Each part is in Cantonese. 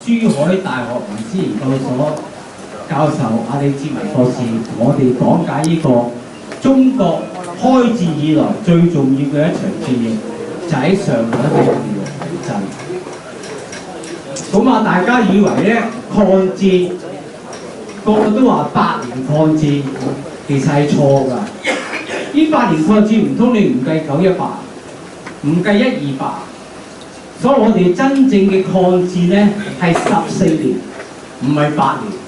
珠海大學文史研究所教授阿李志文博士同我哋講解呢個中國開戰以來最重要嘅一場戰役，就喺上海嘅遼寧陣。咁啊，大家以為咧抗戰個個都話8年抗戰，其實係錯㗎。呢8年抗戰唔通你唔計918，唔計128，所以我哋真正嘅抗戰咧係14年，唔係8年。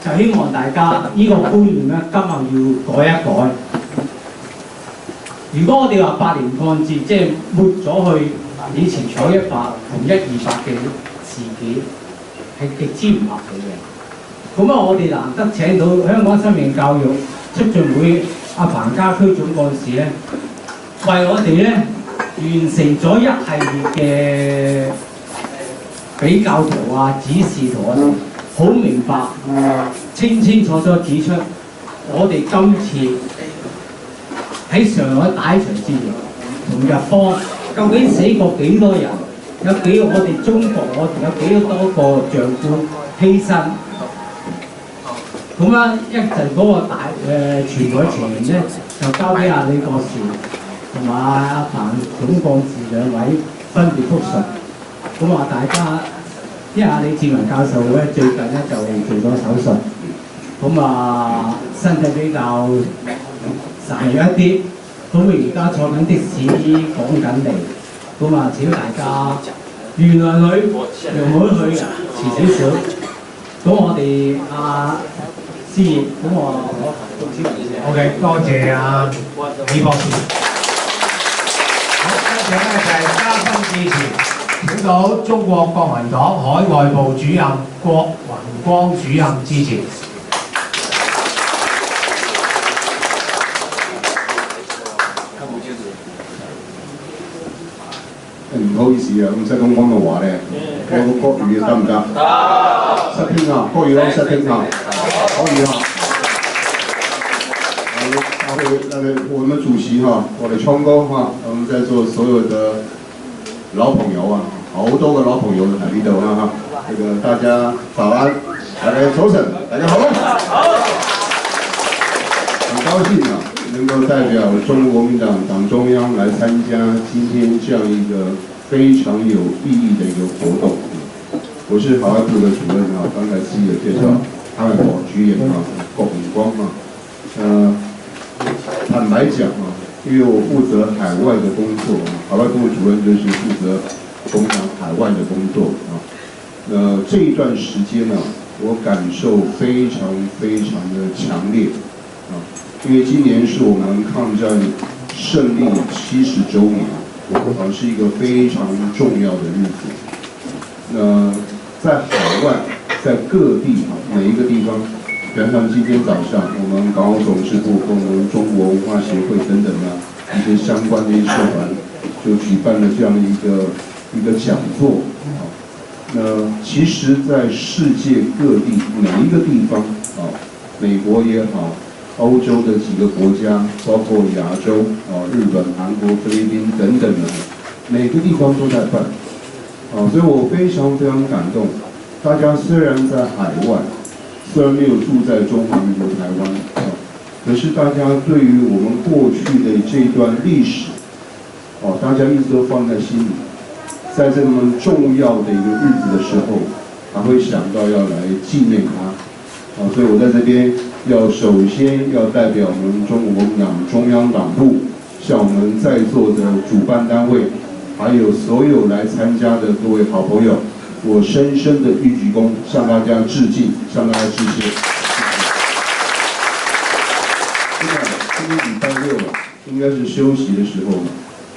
就希望大家呢個觀念咧，今日要改一改。如果我哋話8年抗戰，即係抹咗去以前918同128嘅事件，係極之唔合理嘅。咁啊，我哋難得請到香港生命教育促進會阿彭家駒總幹事咧，為我哋咧完成咗一系列嘅比較圖啊、指示圖啊，好明白、清清楚楚指出我哋今次喺上海打一場戰役，同日方究竟死過幾多人？有幾我哋中國有幾多個將官犧牲？咁啊，一陣嗰個全委成員咧，就交俾阿李博士同埋阿彭總幹事兩位分別複述。咁啊，大家因為阿李志文教授咧最近咧就做咗手術，咁啊身體比較孱弱一啲，咁佢而家坐緊的士趕緊嚟，咁啊請大家原諒佢，容許佢遲少少。咁我哋司儀，咁我董子文先。OK， 多謝李博士。好，跟住咧就係嘉賓致辭，請到中國國民黨海外部主任郭宏光主任致辭。唔好意思啊，唔識講廣東話咧，我國語得唔得？得。識聽啊，國語都識聽啊，可以啊。我們主席哈，我的聰哥哈，我們在座所有的老朋友啊，好多個老朋友喺呢度啦哈，這個大家早安，大家早晨，大家好。很高興啊，能夠代表中國國民黨黨中央來參加今天這樣一個非常有意義的一個活動。我是海外部的主任啊，剛才司儀有介紹，海外部主任啊，郭宏光啊，坦白講啊，因為我負責海外的工作，海外部主任就是負責工廠海外的工作啊。這一段時間呢，我感受非常非常的強烈啊，因為今年是我們抗戰勝利70週年啊，是一個非常重要的日子。在海外，在各地啊，每一個地方。比方像今天早上，我們港澳總支部跟我們中國文化協會等等啊一些相關的一些社團，就舉辦了這樣一個講座啊。其實，在世界各地每一個地方啊，美國也好，歐洲的幾個國家，包括亞洲啊，日本、韓國、菲律賓等等的，每個地方都在辦啊，所以我非常非常感動。大家雖然在海外。雖然沒有住在中華民國台灣啊，可是大家對於我們過去的這段歷史，哦，大家一直都放在心裏，在這麼重要的一個日子的時候，還會想到要來紀念它，啊，所以我在這邊要首先要代表我們中國國民黨中央黨部，向我們在座的主辦單位，還有所有來參加的各位好朋友。我深深的一鞠躬，向大家致敬，向大家致謝。今天禮拜六了，應該是休息的時候嘛。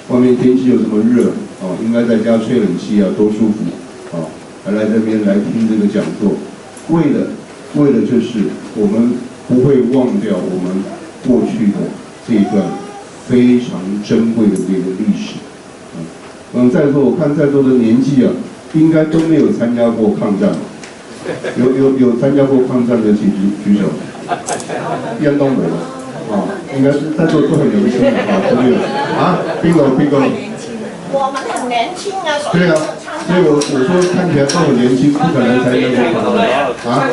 外面天氣又這麼熱，哦，應該在家吹冷氣啊，多舒服，哦，還來這邊來聽這個講座，為了就是我們不會忘掉我們過去的這一段非常珍貴的這個歷史。在座我看在座的年紀啊。應該都沒有參加過抗戰，有參加過抗戰的請舉手，一人都沒有，啊，應該是在座都很年輕啊，都沒有啊，邊個？我们很年轻啊，所以对啊，所以我说看起来这么年轻，不可能参加这个啊。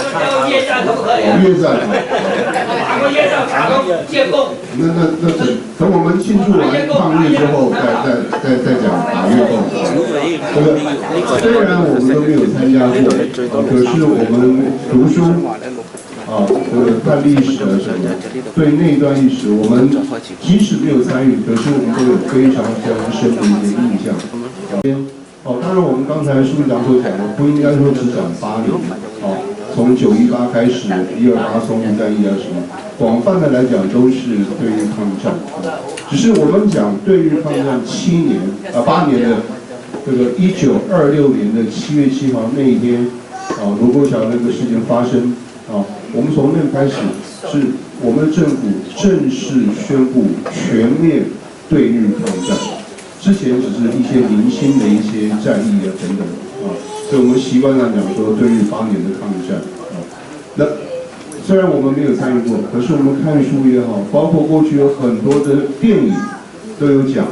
夜战可不可以？越战。打过夜战，打过建共。那等我们庆祝完抗日之后，再讲打越共。这个虽然我们都没有参加过，可是我们读书看历史的时候，对那段历史，我们即使没有参与，可是我们都有非常深的一些印象。当然我们刚才书记长所讲的，不应该说只讲8年，从918开始，128淞沪战役啊什么，广泛的来讲都是对日抗战。只是我们讲对日抗战8年的这个1926年的7月7号那一天，卢沟桥那个事件发生，我们从那开始是我们的政府正式宣布全面对日抗战。之前只是一些零星的一些战役啊等等所以我们习惯上讲说对日8年的抗战那虽然我们没有参与过，可是我们看书也好，包括过去有很多的电影都有讲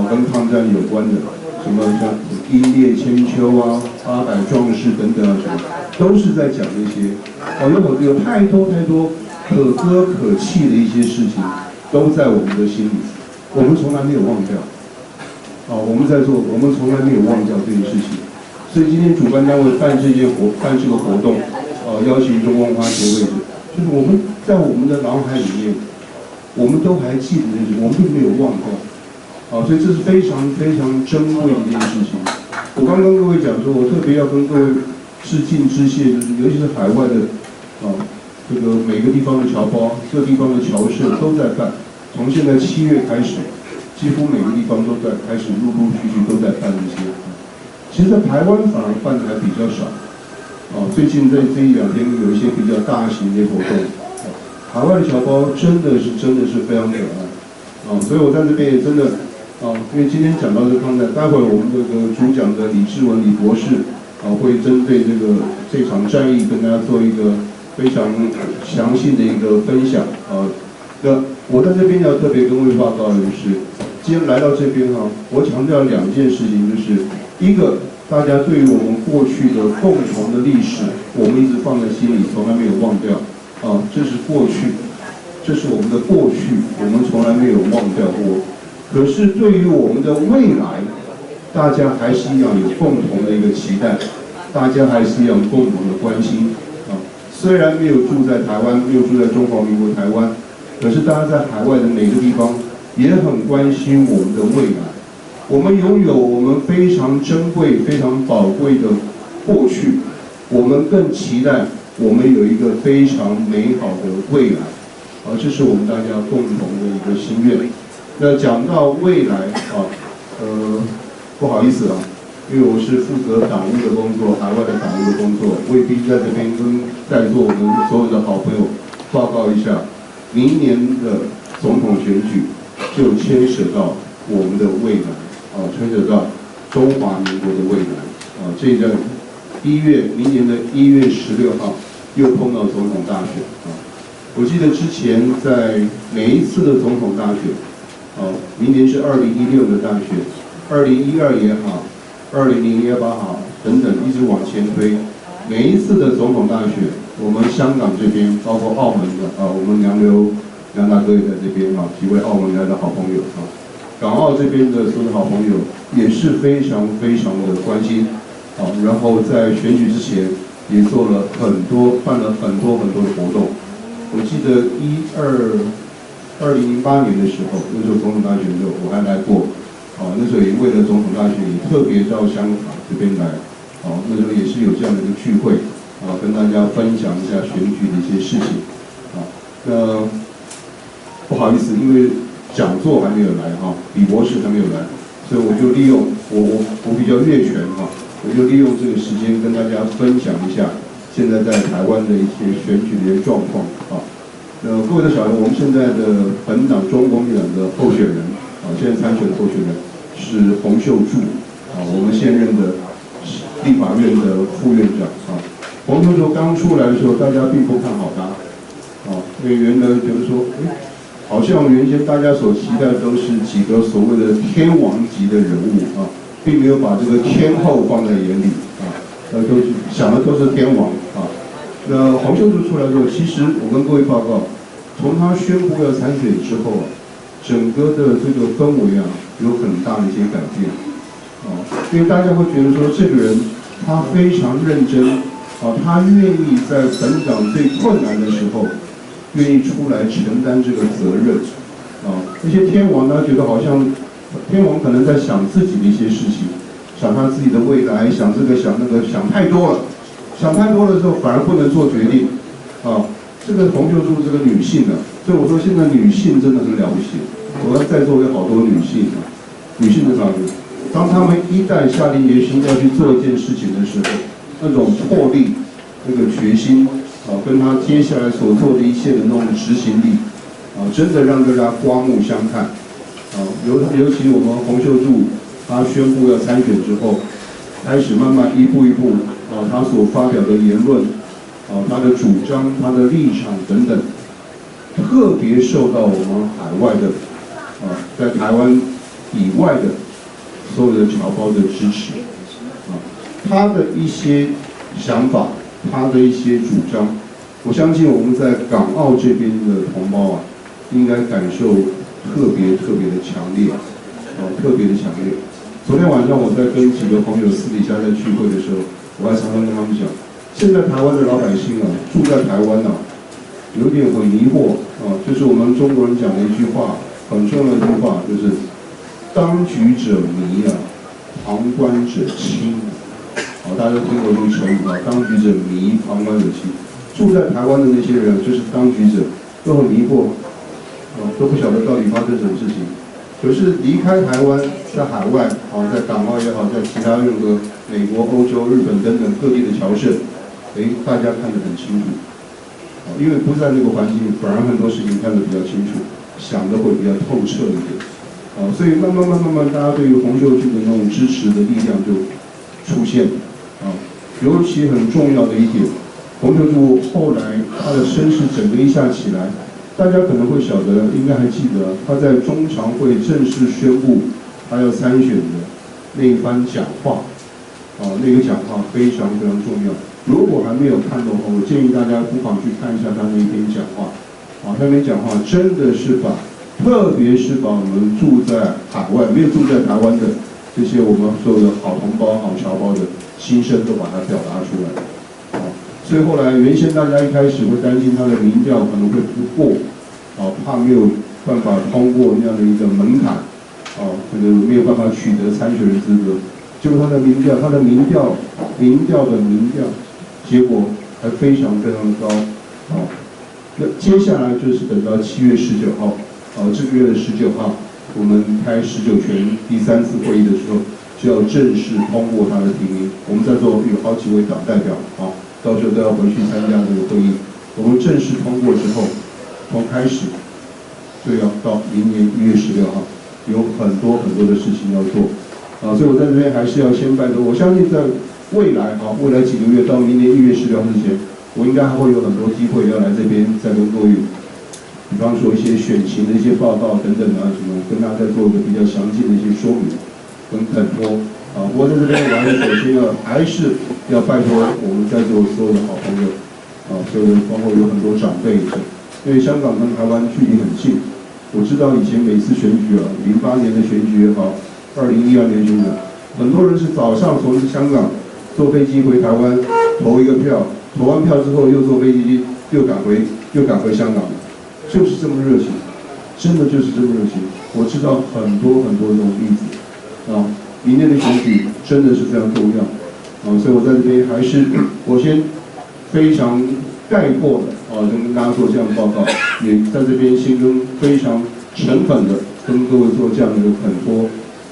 跟抗战有关的，什么像英烈千秋啊、800壮士等等啊什么，都是在讲这些有太多可歌可泣的一些事情，都在我们的心里，我们从来没有忘掉。我们在做，我们从来没有忘掉这件事情，所以今天主办单位办这个活动，邀请中国文化协会，就是我们在我们的脑海里面，我们都还记得这些，我们并没有忘掉，所以这是非常珍贵的一件事情。我刚刚跟各位讲说，我特别要跟各位致敬致谢，就是尤其是海外的，这个每个地方的侨胞，各地方的侨社都在办，从现在7月开始。几乎每个地方都在开始陆续都在办这些，其实，在台湾反而办的还比较少。最近这1-2天有一些比较大型的活动，海外的侨胞真的是非常可爱。所以我在这边也真的，因为今天讲到这抗战，待会我们这个主讲的李志文李博士，会针对这场战役跟大家做一个非常详细的一个分享。那我在这边要特别跟各位报告的是。今天来到这边我强调2件事情，就是一个，大家对于我们过去的共同的历史，我们一直放在心里，从来没有忘掉，这是过去，这是我们的过去，我们从来没有忘掉过。可是对于我们的未来，大家还是一样有共同的一个期待，大家还是一样共同的关心。虽然没有住在台湾，没有住在中华民国台湾，可是大家在海外的每个地方。也很关心我们的未来，我们拥有我们非常珍贵、非常宝贵的过去，我们更期待我们有一个非常美好的未来，这是我们大家共同的一个心愿。那讲到未来不好意思因为我是负责党务的工作，海外的党务的工作，我也必须在这边跟在座我们所有的好朋友报告一下，明年的总统选举。就牵扯到我们的未来，牵扯到中华民国的未来，这个明年的1月16号又碰到总统大选，我记得之前在每一次的总统大选，明年是2016的大选，2012也好，2020也好，等等一直往前推，每一次的总统大选，我们香港这边，包括澳门的我们梁大哥也在这边几位澳门来的好朋友港澳这边的所有的好朋友也是非常的关心然后在选举之前也办了很多的活动。我记得2008年的时候，那时候总统大选的时候我还来过，那时候也为了总统大选也特别到香港这边来，那时候也是有这样的一个聚会，跟大家分享一下选举的一些事情，那。不好意思，因为讲座还没有来李博士还没有来，所以我就利用我比较越权我就利用这个时间跟大家分享一下现在在台湾的一些选举的一些状况各位都晓得，我们现在的本党中国民党的候选人现在参选的候选人是洪秀柱我们现任的立法院的副院长洪秀柱刚出来的时候，大家并不看好他因为原来觉得说好像原先大家所期待都是几个所谓的天王级的人物啊，并没有把这个天后放在眼里啊，都想的都是天王啊。那洪秀柱出来之后，其实我跟各位报告，从他宣布要参选之后啊，整个的这个氛围啊，有很大的一些改变啊，因为大家会觉得说这个人他非常认真啊，他愿意在本党最困难的时候，愿意出来承担这个责任啊。那些天王呢，觉得好像天王可能在想自己的一些事情，想他自己的未来，想这个想那个，想太多了。想太多的时候，反而不能做决定，啊，这个洪秀柱这个女性啊，所以我说现在女性真的很了不起。我要在座有好多女性啊，女性在哪里？当她们一旦下定决心要去做一件事情的时候，那种魄力、那个决心啊，跟她接下来所做的一切的那种执行力啊，真的让大家刮目相看啊。尤其我们洪秀柱她宣布要参选之后，开始慢慢一步一步。啊，他所发表的言论，啊，他的主张、他的立场等等，特别受到我们海外的，啊，在台湾以外的所有的侨胞的支持，啊，他的一些想法，他的一些主张，我相信我们在港澳这边的同胞啊，应该感受特别的强烈，啊，特别的强烈。昨天晚上我在跟几个朋友私底下在聚会的时候。我还常常跟他们讲，现在台湾的老百姓啊，住在台湾啊，有点很迷惑啊，就是我们中国人讲的一句话，很重要的一句话，就是“当局者迷啊，旁观者清”啊，大家都听过这个成语啊，“当局者迷，旁观者清”。住在台湾的那些人，就是当局者，都很迷惑啊，都不晓得到底发生什么事情。可是离开台湾，在海外啊，在港澳也好，在其他任何美国、欧洲、日本等等各地的侨社，大家看得很清楚，啊，因为不在那个环境，反而很多事情看得比较清楚，想得会比较透彻一点，啊，所以慢慢，大家对于洪秀柱的那种支持的力量就出现，啊，尤其很重要的一点，洪秀柱后来他的声势整个一下起来。大家可能会晓得，应该还记得他在中常会正式宣布他要参选的那一番讲话，啊，那个讲话非常重要。如果还没有看的话，我建议大家不妨去看一下他那篇讲话，啊，他那篇讲话真的是特别是把我们住在海外、没有住在台湾的这些我们所有的好同胞、好侨胞的心声都把它表达出来。所以后来原先大家一开始会担心他的民调可能会不过，啊，怕没有办法通过那样的一个门槛，啊，这个没有办法取得参选人资格。结果他的民调，结果还非常高，啊，那接下来就是等到7月19号，这个月的19号，我们开19全第3次会议的时候，就要正式通过他的提名。我们在座有好几位党代表，啊。到时候都要回去参加这个会议。我们正式通过之后，从开始就要到明年1月16号，有很多的事情要做，啊，所以我在这边还是要先拜托。我相信在未来几个月到明年1月16号之前，我应该还会有很多机会要来这边再跟各位，比方说一些选情的一些报告等等啊，什么跟大家再做一个比较详尽的一些说明跟恳托。啊，不过在这边我还是要拜托我们在座所有的好朋友，啊，所有的包括有很多长辈，因为香港跟台湾距离很近。我知道以前每次选举啊，08年的选举也好，2012年选举，很多人是早上从香港坐飞机回台湾投一个票，投完票之后又坐飞机又赶回香港，就是这么热情，真的就是这么热情。我知道很多这种例子，啊。明年的选举真的是非常重要，啊，所以我在这边还是我先非常概括的啊，就跟大家做这样的报告，也在这边先非常诚恳的跟各位做这样的一个恳托，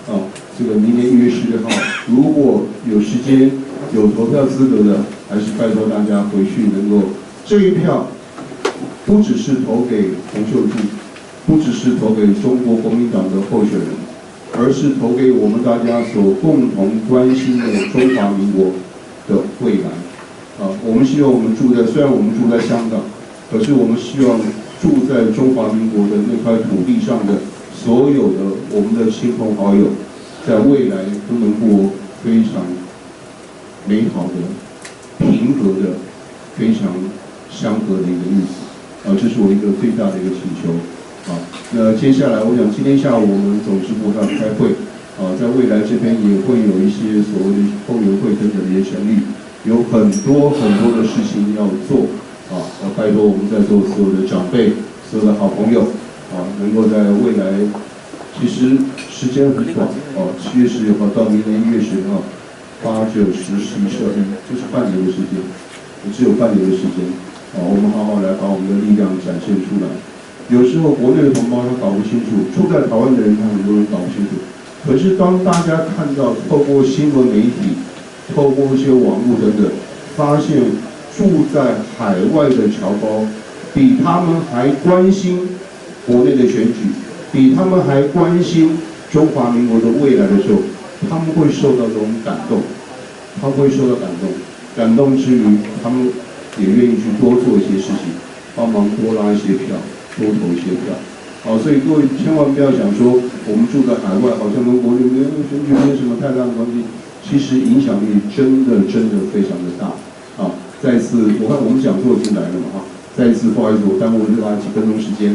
啊，这个明年1月16号，如果有时间有投票资格的，还是拜托大家回去能够这一票，不只是投给洪秀柱，不只是投给中国国民党的候选人。而是投给我们大家所共同关心的中华民国的未来，啊，我们希望我们虽然我们住在香港，可是我们希望住在中华民国的那块土地上的所有的我们的亲朋好友，在未来都能过非常美好的、平和的、非常祥和的一个日子。这是我一个最大的一个请求。那接下来，我想今天下午我们总支部上开会，在未来这边也会有一些所谓的后援会等等的一些成立，有很多的事情要做。拜托我们在座所有的长辈、所有的好朋友，能够在未来，其实时间很短，7月10号到明年1月10号，8、9、10、11、12，就是半年的时间，只有半年的时间。我们好好来把我们的力量展现出来。有时候国内的同胞他搞不清楚，住在台湾的人他很多人搞不清楚。可是当大家看到透过新闻媒体、透过一些网络等等，发现住在海外的侨胞比他们还关心国内的选举，比他们还关心中华民国的未来的时候，他们会受到这种感动，他们会受到感动，感动之余，他们也愿意去多做一些事情，帮忙多拉一些票，多投一些票。所以各位千万不要想说我们住在海外，好像跟国内选举没有什么太大的关系。其实影响力真的非常的大。再次，我看我们讲座已经来了嘛，再一次不好意思，我耽误了大家几分钟时间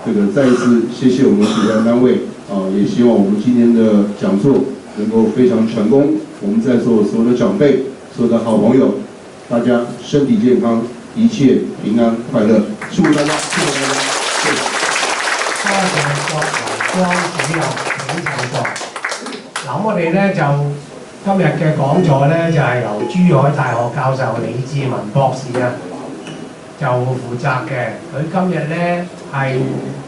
这个再一次谢谢我们主办单位也希望我们今天的讲座能够非常成功。我们在座所有的长辈、所有的好朋友，大家身體健康，一切平安快樂。祝大家，祝大家。多謝郭維光主任請就座。嗱，我哋咧就今日嘅講座咧就係由珠海大學教授李志文博士就負責嘅。佢今日咧係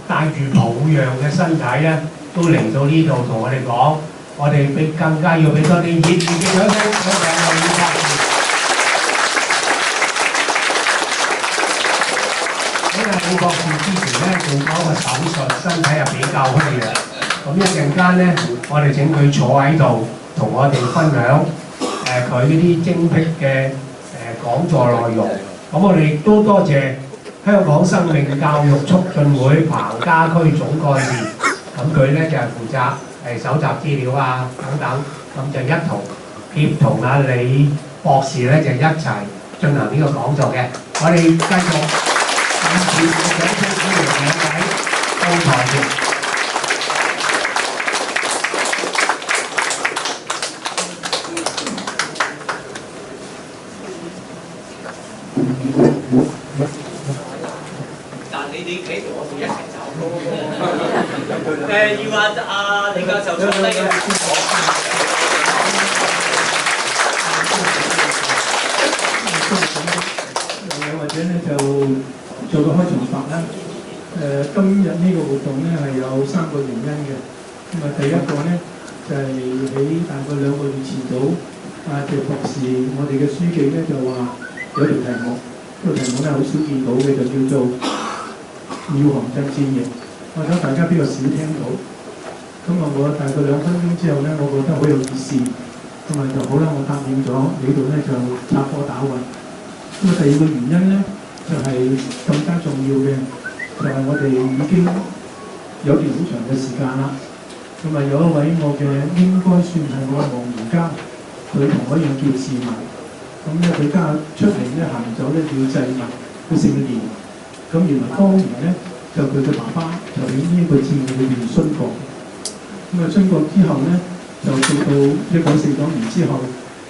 帶住抱恙嘅身體咧，都嚟到呢度同我哋講，我哋更加要俾多啲熱烈嘅掌聲，多謝李博士。因為李博士之前咧做咗個手術，身體又比較虛弱，咁一陣間咧，我哋請佢坐喺度，同我哋分享佢嗰啲精闢嘅講座內容。咁我哋亦都多謝香港生命教育促進會彭家區總幹事，咁佢咧就係負責搜集資料啊等等，咁就一同協同李博士咧就一齊進行呢個講座嘅。我哋繼續。感謝兩位主持人到台前。但你哋企同我哋一齊走要李教授坐低嘅。或者咧就做個開場白啦。今日呢個活動咧係有3個原因嘅。第一個咧就係喺大概2個月前度，謝博士我哋嘅書記咧就話有條題目，個題目咧好少見到嘅，就叫做妙航陣戰役。我諗大家比較少聽到。我大概2分鐘之後咧，我覺得好有意思，就好啦，我答應咗你度咧就插科打諢。第二個原因咧，就係更加重要嘅，就係我哋已經有段好長嘅時間啦。有一位我嘅應該算係我嘅忘年交，佢同我一樣叫志文。佢家出嚟咧行咗咧叫濟文，佢姓連。原來當年咧就佢嘅爸爸就喺呢一個戰役裏邊殉國。殉國之後咧，就到1949年之後，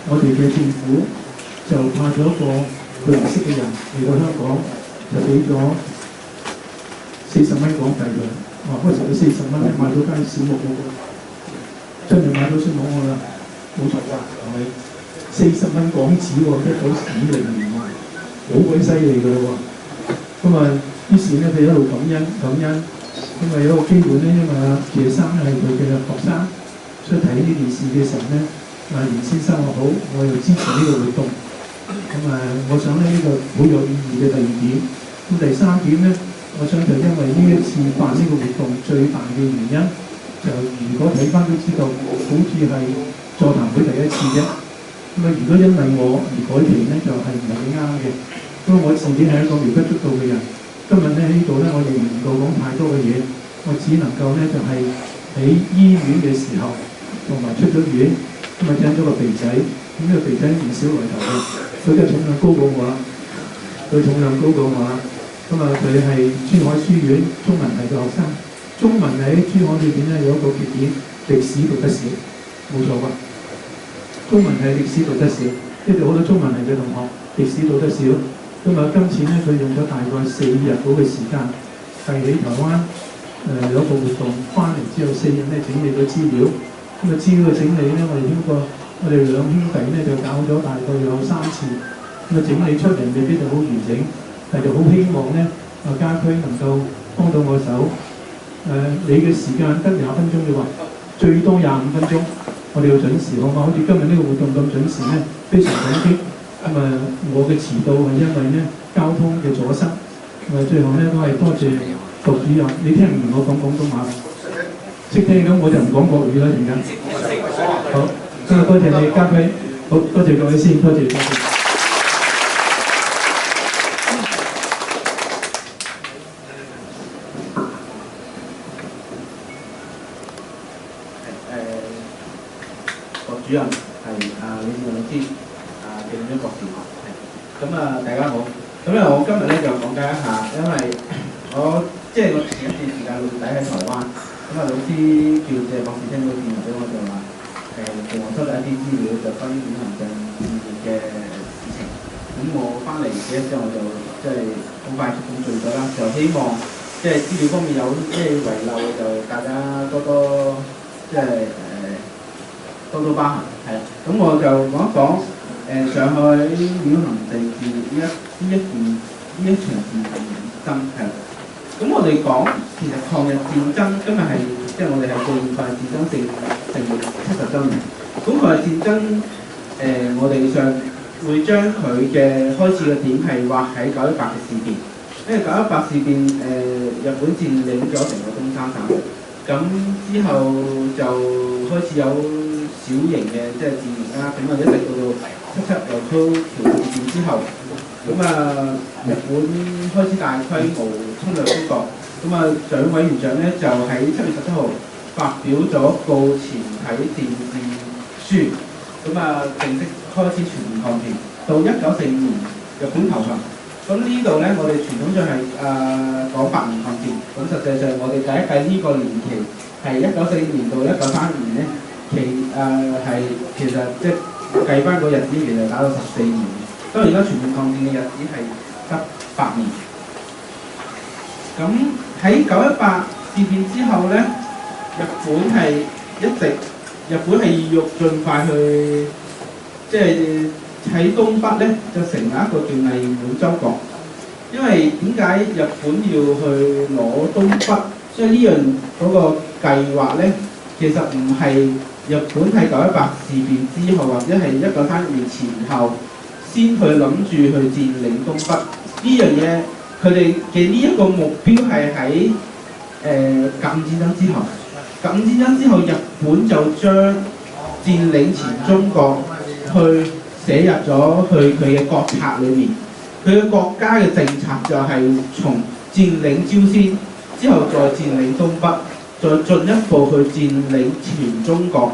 我哋嘅政府就派咗一個佢唔識嘅人嚟到香港，就俾咗40蚊港幣佢。嗰時佢40蚊咧買到間小木屋，真係買到小木屋啦，冇錯㗎，係咪？40蚊港紙喎，1950年喎，好鬼犀利㗎咯喎。於是咧佢一路感恩，有個機會咧，因為謝生係佢嘅學生，所以睇呢件事嘅時候咧，袁先生話好，我又支持呢個活動。我想咧呢個好有意義嘅第二點。第三點咧，我想就因為呢一次辦呢個活動最大嘅原因，就如果睇翻都知道，好似係座談會第一次啫。如果因為我而改期咧，就係唔係幾啱嘅。我自己係一個微不足道嘅人，今日咧喺呢度咧，我哋唔能夠講太多嘅嘢，我只能夠咧就係、喺醫院嘅時候，同埋出咗院，咁啊請咗個肥仔，咁呢個肥仔唔少來頭嘅，佢嘅重量高過我啦，佢重量高過我啦，咁啊佢係珠海書院中文系嘅學生，中文喺珠海裏邊咧有一個缺點，歷史讀得少，冇錯吧？中文系歷史讀得少，呢度好多中文系嘅同學歷史讀得少，咁啊今次咧佢用咗大概4日到嘅時間，係喺台灣有一個活動，翻嚟之後4日咧整理咗資料，咁啊資料嘅整理咧我哋兩兄弟咧就搞咗大概有3次，咁啊整理出嚟未必就好完整，但就好希望咧家駒能夠幫到我手，你嘅時間得20分鐘嘅話，最多25分鐘。我哋要準時，好嘛？好似今日呢個活動咁準時咧，非常感激。咁我嘅遲到係因為咧交通嘅阻塞。最後咧都係多謝讀主任。你聽唔明我講廣東話？識聽咁我就唔講國語啦，而家。好，今日多謝你家駒，好多謝各位先，多謝。主任係李志文老師，謝永章博士，咁大家好。咁我今日咧就講解一下，因為我前一段時間6月底喺台灣，老師叫謝博士聽到電話俾我就話，同我收集一啲資料，就關於遠行政事業嘅事情。咁我翻嚟嘅時候我就好快速咁做咗啦，就希望資料方面有咩遺漏，就大家多多包涵，係啦。咁我就講一講上海遠行政治呢一場戰爭係啦。咁我哋講其實抗日戰爭今日係我哋係做抗日戰爭成立70週年。咁抗日戰爭我哋上會將佢嘅開始嘅點係劃喺918嘅事變，因為918事變日本佔領咗成個東三省，咁之後就開始有小型嘅戰役啦，咁一直到77又都條事件之後，日本開始大規模侵略中國，蔣委員長咧就喺7月17號發表咗告前體戰書，正式開始全面抗戰。到1945年日本投降，咁呢度咧我哋傳統上係講8年抗戰，咁實際上我哋計一計呢個年期係1945年到1932年咧。其實計翻個日子，其實打到14年。當然啦，全面抗戰嘅日子係得8年。咁喺918事變之後咧，日本係要盡快去，喺東北咧就成立一個叫偽滿洲國。因為點解日本要去攞東北？所以呢樣嗰個計劃咧，其實唔係日本喺918事變之後，或者係1932年前後先去諗住去佔領東北呢樣嘢，佢哋嘅呢一個目標係喺甲午戰爭之後。甲午戰爭之後，日本就將佔領前中國去寫入咗去佢嘅國策裏面。佢嘅國家嘅政策就係從佔領朝鮮之後再佔領東北，再進一步去佔領全中國。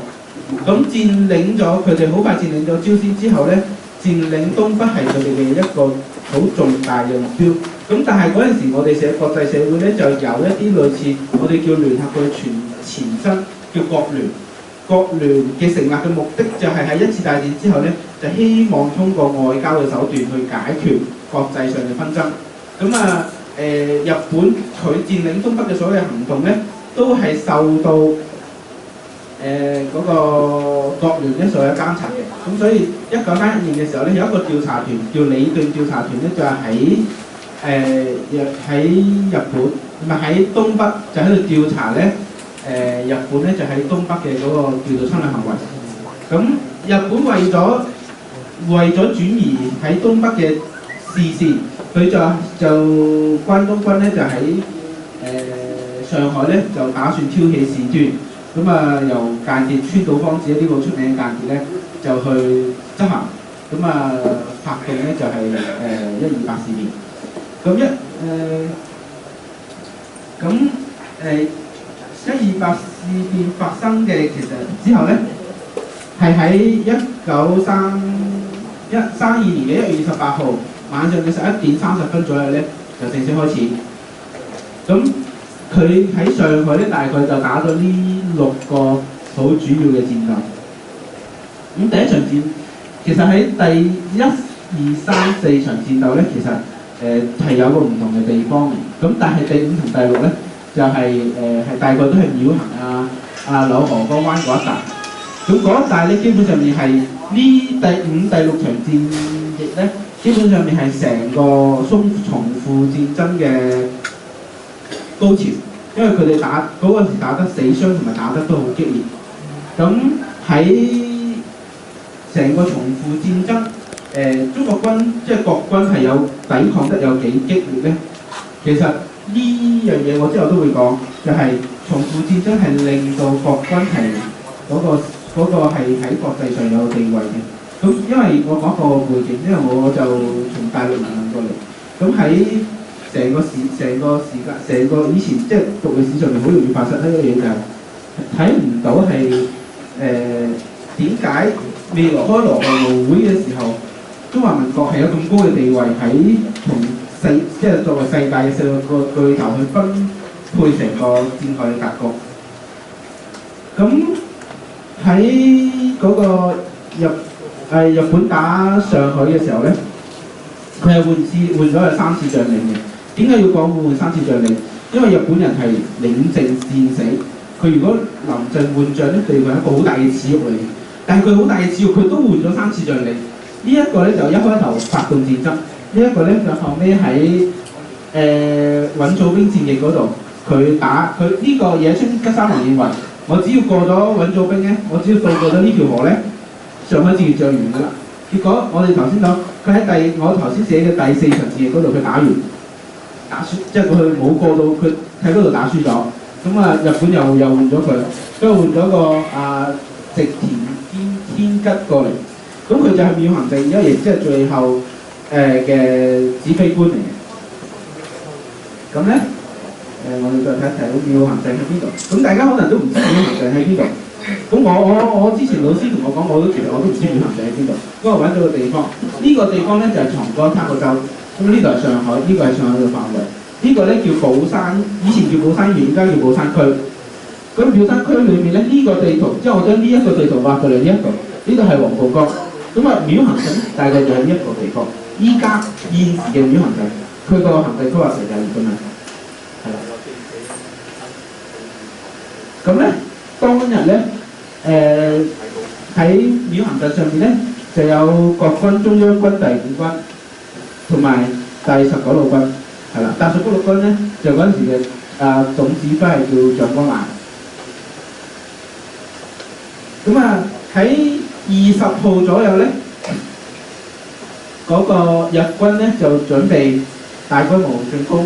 咁佔領咗佢哋好快佔領咗朝鮮之後咧，佔領東北係佢哋嘅一個好重大嘅目標。咁但係嗰陣時我哋國際社會咧就有一啲類似我哋叫聯合嘅前身叫國聯。國聯嘅成立嘅目的就係喺一次大戰之後咧，就希望通過外交嘅手段去解決國際上嘅紛爭。日本佢佔領東北嘅所有行動咧，都係受到嗰個國聯咧所有監察嘅。咁所以1931年嘅時候咧，有一個調查團叫李頓調查團咧，就係喺日本唔係喺東北就喺度調查咧。日本咧就喺東北嘅嗰個叫做侵略行為。咁日本為咗轉移喺東北嘅視線，佢就關東軍咧就喺上海咧就打算挑起事端。由間諜川島芳子呢個出名嘅間諜咧就去執行。發動咧就係128事變。咁128事變發生嘅其實之後咧，係喺1932年嘅1月28號晚上嘅11:30左右咧，就正式開始。咁佢喺上海咧，大概就打咗呢6個好主要嘅戰鬥。咁第一場戰，其實喺第1、2、3、4場戰鬥咧，其實係有個唔同嘅地方嘅。咁但係第5同第6咧，就係大概都係廟行柳河江灣嗰一帶。咁嗰一帶咧，基本上面係呢第5、第6場戰役咧，基本上面係成個淞滉戰爭嘅高潮，因為佢哋打嗰陣時打得死傷同埋打得都好激烈。咁喺成個淞滉戰爭，中國軍即係國軍係有抵抗得有幾激烈咧？其實呢樣嘢我之後都會講，就係淞滉戰爭係令到國軍係嗰個係喺國際上有地位嘅。咁因為我講個背景，因為我就從大陸移民過嚟，咁喺成個以前即係讀歷史上面好容易發生一個嘢，就係睇唔到係點解未開羅嘅奧會嘅時候，中華民國係有咁高嘅地位喺同即係作為世界嘅4個巨頭去分配成個戰略嘅格局。咁喺嗰個日本打上海嘅時候咧，佢係換咗有3次將領嘅。點解要講換3次將領？因為日本人係領政戰死，佢如果臨陣換將咧，對佢係一個好大嘅恥辱嚟嘅。但係佢好大嘅恥辱，佢都換咗3次將領。呢一個咧就一開頭發動戰爭，呢一個咧就後尾喺尹祖兵戰役嗰度，佢呢個野村吉三郎認為，我只要過咗尹祖兵咧，我只要渡過咗呢條河咧，上海戰役就完㗎啦。結果我哋頭先講，佢喺我頭先寫嘅第4場戰役嗰度，佢打輸，即係佢冇過到，佢喺嗰度打輸咗。咁日本又換咗佢，跟住換咗個植田天吉過嚟。咁佢就係廟行第1亦即係最後嘅指揮官嚟嘅。咁咧我哋再睇一睇廟行第喺邊度。咁大家可能都唔知廟行第喺邊度。咁我之前老師同我講，其實我都唔知廟行第喺邊度。不過揾到個地方，呢個地方咧就係長江3個州。咁呢度係上海，呢個係上海嘅範圍。呢個咧叫寶山，以前叫寶山縣，而家叫寶山區。咁寶山區裏面咧，呢個地圖，即係我將呢一個地圖畫過嚟呢一度，呢度係黃浦江。咁廟行鎮大概就係呢一個地方。依家現時嘅廟行鎮，佢個行政區劃成就係咁樣，係啦。咁咧當日咧，喺廟行鎮上面咧就有國軍中央軍第5軍同埋第19路軍，係啦。第19路軍咧就嗰陣時嘅總指揮係叫蔣光瀾。咁喺20號左右咧，嗰個日軍咧就準備大規模進攻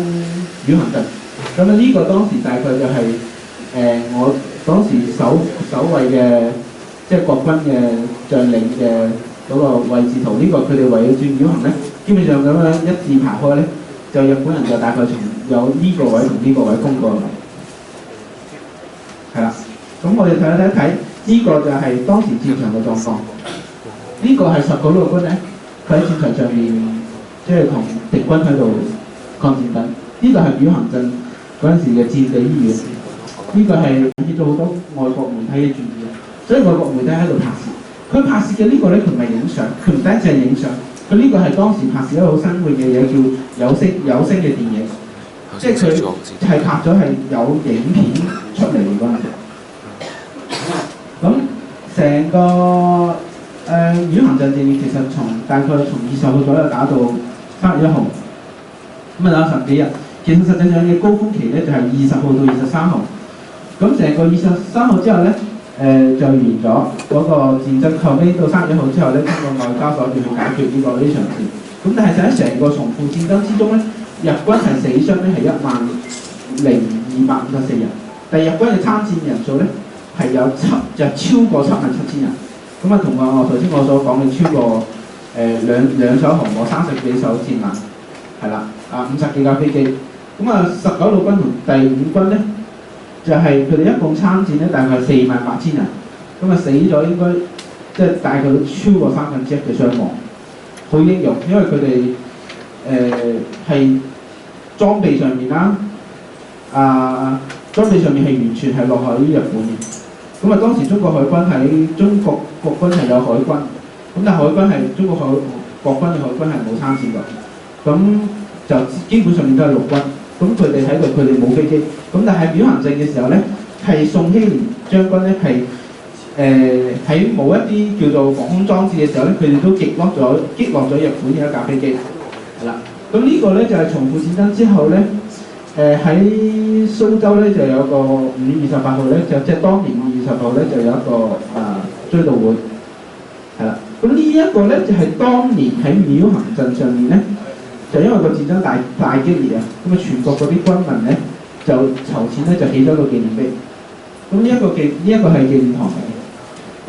廟行鎮。咁呢個當時大概就係我當時守衛嘅即係國軍嘅將領嘅嗰個位置圖。呢個佢哋圍住廟行咧，基本上咁樣一字排開咧，就日本人就大概從有呢個位同呢個位攻過嚟。係啦，咁我哋睇呢個就係當時戰場嘅狀況。呢個係19路軍咧，佢喺戰場上面即係同敵軍喺度抗戰緊。呢度係廟行鎮嗰陣時嘅戰地醫院。呢個係引起咗好多外國媒體嘅注意，所以外國媒體喺度拍攝。佢拍攝嘅呢個咧，佢唔係影相，佢唔單止係影相，佢呢個係當時拍攝一個好新穎嘅嘢，叫有聲嘅電影，即係佢係拍咗係有影片出嚟嘅嗰陣時。咁成個廟行鎮戰役其實大概從20號左右打到3月1號，咁打10幾日。其實實際上嘅高峰期咧就係20號到23號。咁成個23號之後咧，就完咗嗰個戰爭。後尾到3月1號之後咧，通過外交手段去解決呢場戰。咁但係喺成個淞滉戰爭之中咧，日軍係死傷咧係10,254人，但係日軍嘅參戰人數咧係就超過77,000人。咁同我頭先所講嘅超過兩艘航母30幾艘戰艦，係係啦，50幾架飛機。咁啊19路軍同第5軍咧，就係佢哋一共參戰咧，大概48000人。咁啊死咗應該即係大概超過1/3嘅傷亡，好英勇，因為佢哋係裝備上面啦，裝備上面係完全係落後於日本嘅。咁啊當時中國海軍喺中國國軍係有海軍，咁但係海軍係中國國軍嘅海軍係冇參戰過，咁就基本上面都係陸軍。咁佢哋喺度，佢哋冇飛機。咁但係廟行陣嘅時候咧，係宋希濂將軍咧係喺冇一啲叫做防空裝置嘅時候咧，佢哋都擊落咗日本嘅一架飛機。係啦，咁呢個咧就係淞滬戰爭之後咧，喺蘇州咧就有個5月28號咧，即係當年5月20號咧就有一個追悼會。係啦，咁呢一個咧就係當年喺廟行陣上面咧。就因為個戰爭大激烈啊，咁啊全國嗰啲軍民咧就籌錢咧就起咗個紀念碑。咁呢一個係紀念堂嚟嘅。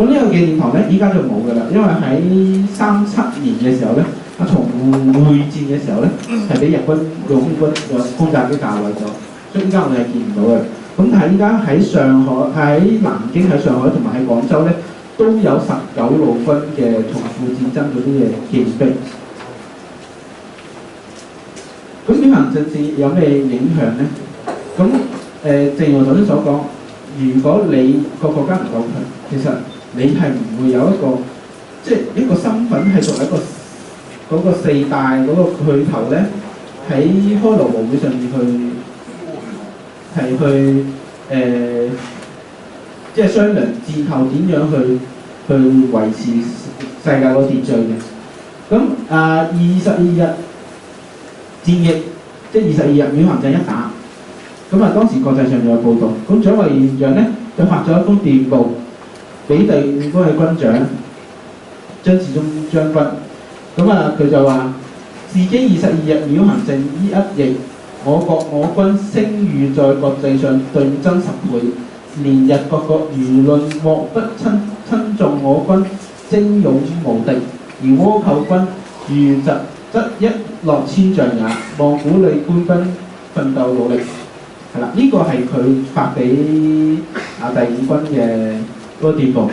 咁呢個紀念堂咧依家就冇㗎啦，因為喺37年嘅時候咧，淞滬會戰嘅時候咧係俾日軍用空襲機炸毀咗，所以依家我哋係見唔到嘅。咁但係依家喺上海、喺南京、喺上海同埋喺廣州咧都有19路軍嘅淞滬戰爭嗰啲嘅紀念碑。咁廟行陣線有咩影響咧？咁正如我頭先所講，如果你個國家唔夠強，其實你係唔會有一個即係一個身份係作為一個嗰個4大嗰個巨頭咧，喺開羅和會上面去即係商量戰後點樣去維持世界個秩序嘅。咁22日戰役即係22日廟行陣一打，咁當時國際上就有報導，咁蔣委員長咧就發咗一封電報俾第5軍嘅軍長張治中將軍，咁佢就話：自經22日廟行陣依一役，我軍聲譽在國際上頓增10倍，連日各國輿論莫不稱頌我軍精勇無敵，而倭寇軍如疾則一落千丈也，望鼓勵官軍奮鬥努力。係啦，呢個係佢發俾第5軍嘅嗰個電報。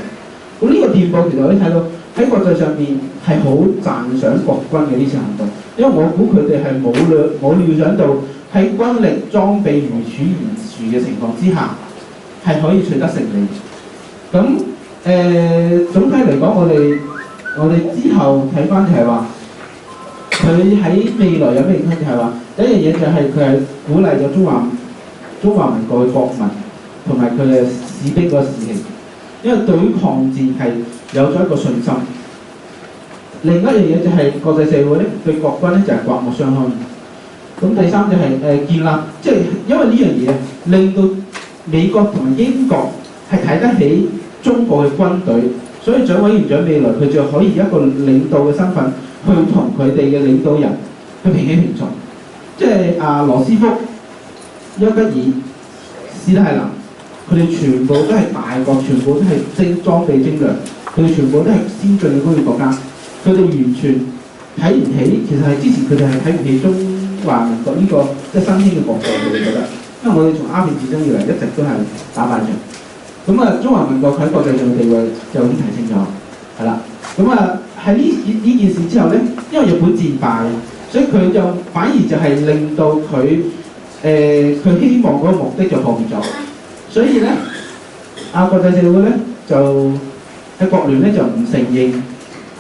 咁呢個電報其實可以睇到喺國際上面係好讚賞國軍嘅呢次行動，因為我估佢哋係冇料想到喺軍力裝備如此懸殊嘅情況之下係可以取得勝利。咁總體嚟講，我哋之後睇翻就係話。佢喺未來有咩影響？就係話第一樣嘢就係佢係鼓勵咗中華民國嘅國民同埋佢嘅士兵個士氣，因為對於抗戰係有咗一個信心。另一樣嘢就係國際社會咧對國軍咧就係刮目相看。咁第三就係建立，即係因為呢樣嘢令到美國同埋英國係睇得起中國嘅軍隊，所以蔣委員長未來佢就可以一個領導嘅身份。去同佢哋嘅領導人去平起平坐，即係羅斯福、丘吉爾、史太林，佢哋全部都係大國，全部都係裝備精良，佢哋全部都係先進嘅工業國家，佢哋完全睇唔起，其實係之前佢哋係睇唔起中華民國呢個即係新興嘅國度，佢哋覺得，因為我哋從鴉片戰爭以來一直都係打敗仗，咁中華民國喺國際上嘅地位就已經提升咗，係啦，喺呢件事之後咧，因為日本戰敗，所以佢就反而就係令到佢希望嗰個目的就破滅咗，所以咧國際社會咧就喺國聯咧就唔承認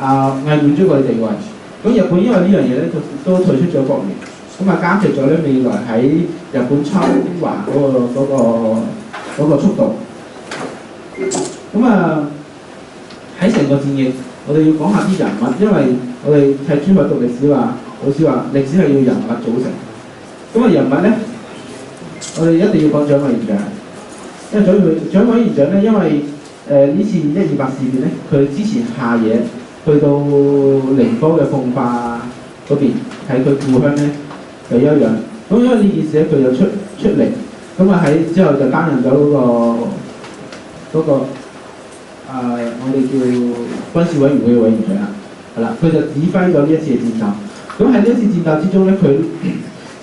偽滿洲國嘅地位，咁日本因為呢樣嘢咧都退出咗國聯，咁加劇咗咧未來喺日本侵華嗰個速度，喺成個戰役。我哋要講下啲人物，因為我哋喺珠海讀歷史話，老師話歷史係要人物組成。人物咧，我哋一定要講蔣委員長，因為蔣委員長咧，因為呢次128事變咧，佢之前下野去到寧波嘅奉化嗰邊，喺佢故鄉咧就休養。咁因為呢件事咧，佢就出嚟，喺之後就擔任咗嗰個。我哋叫軍事委員會嘅委員長啦，係啦，佢就指揮咗呢一次嘅戰鬥。咁喺呢一次戰鬥之中咧，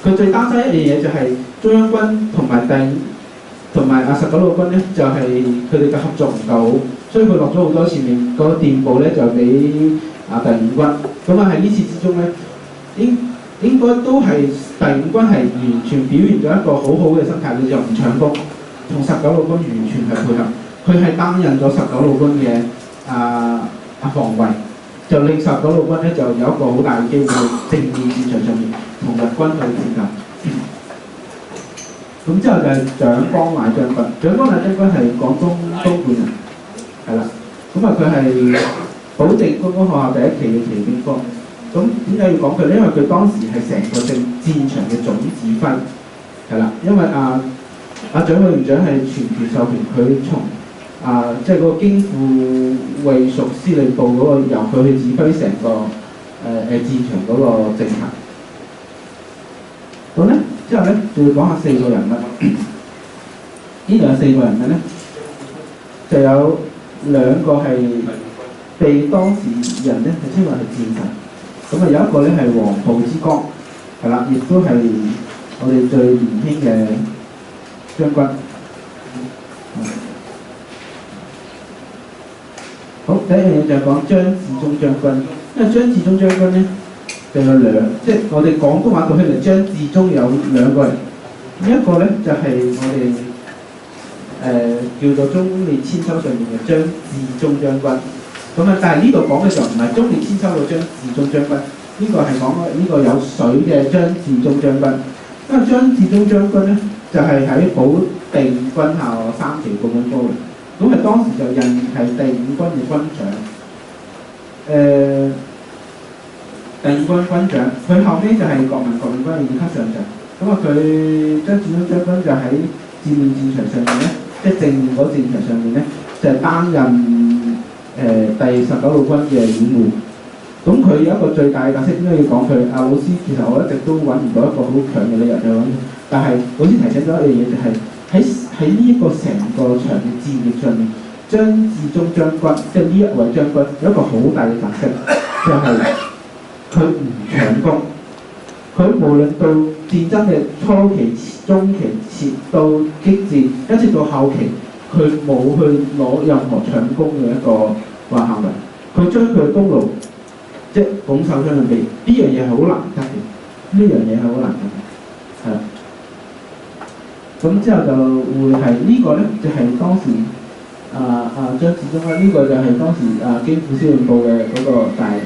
佢最擔心一樣嘢就係中央軍同埋19路軍咧，就係佢哋嘅合作唔夠好，所以佢落咗好多前面嗰個電報咧，就俾第五軍。咁喺呢次之中咧，應該都係第五軍係完全表現咗一個好好嘅心態，佢就唔搶攻，同19路軍完全係配合。佢係擔任咗19路軍嘅防衛，就令19路軍咧就有一個好大嘅機會去正面戰場上面同日軍去戰鬥。咁之後就係蔣光乃將軍，蔣光乃將軍係廣東東莞人，係啦。咁佢係保定公開學校第一期嘅騎兵科。咁點解要講佢咧？因為佢當時係成個戰場嘅總指揮，係啦。因為蔣委員長係全權授權佢從即係嗰個京副衛戍司令部嗰個由佢去指揮成個戰場嗰個政策。咁咧之後咧，就要講下4個人物。呢度有4個人物咧，就有2個係被當時人咧係稱為係戰神。咁有一個咧係黃埔之光，係啦，亦都係我哋最年輕嘅將軍。好，第一樣嘢就係講張治中將軍，因為張治中將軍咧就有即係我哋廣東話讀起嚟，張治中有2個人，一個咧就係我哋叫做忠烈千秋上面嘅張治中將軍。咁但係呢度講嘅就唔係忠烈千秋嘅張治中將軍，呢個係講呢個有水嘅張治中將軍。因為張治中將軍咧就係喺保定軍校3期報緊科嘅。咁係當時就任係第5軍嘅軍長，第5軍軍長，佢後尾就係國民軍嘅2級上將。咁佢張治中將軍就喺正面戰場上面咧，即係正面嗰戰場上面咧，就係擔任第19路軍嘅掩護。咁佢有一個最大嘅特色，點解要講佢？老師其實我一直都揾唔到一個好強嘅理由就揾佢，但係老師提醒咗一樣嘢，就係喺呢一個成個場嘅戰役上面，張治中將軍即係呢一位將軍有一個好大嘅特色，就係佢唔搶攻。佢無論到戰爭嘅初期、中期、前到激戰，一直到後期，佢冇去攞任何搶攻嘅一個行為。佢將佢嘅功勞即係拱手相俾，呢樣嘢係好難得嘅，呢樣嘢係好難得嘅，係啦。咁之後就會係呢個咧，就係當時張治中啦，呢個就係當時京副司令部嘅嗰個大席。